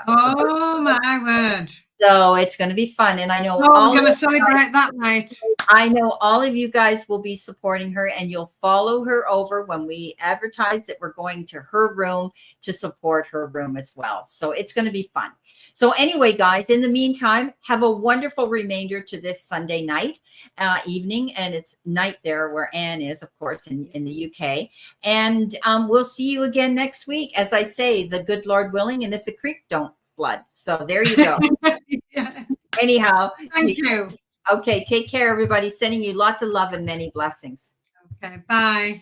oh my word. So it's going to be fun. And I know we're going to celebrate that night. I know all of you guys will be supporting her, and you'll follow her over when we advertise that we're going to her room to support her room as well. So it's going to be fun. So anyway, guys, in the meantime, have a wonderful remainder to this Sunday night, evening. And it's night there where Ann is, of course, in the UK. And we'll see you again next week. As I say, the good Lord willing, and if the creek don't flood. So there you go. Yeah. Anyhow. Thank you. Okay, take care, everybody. Sending you lots of love and many blessings. Okay, bye.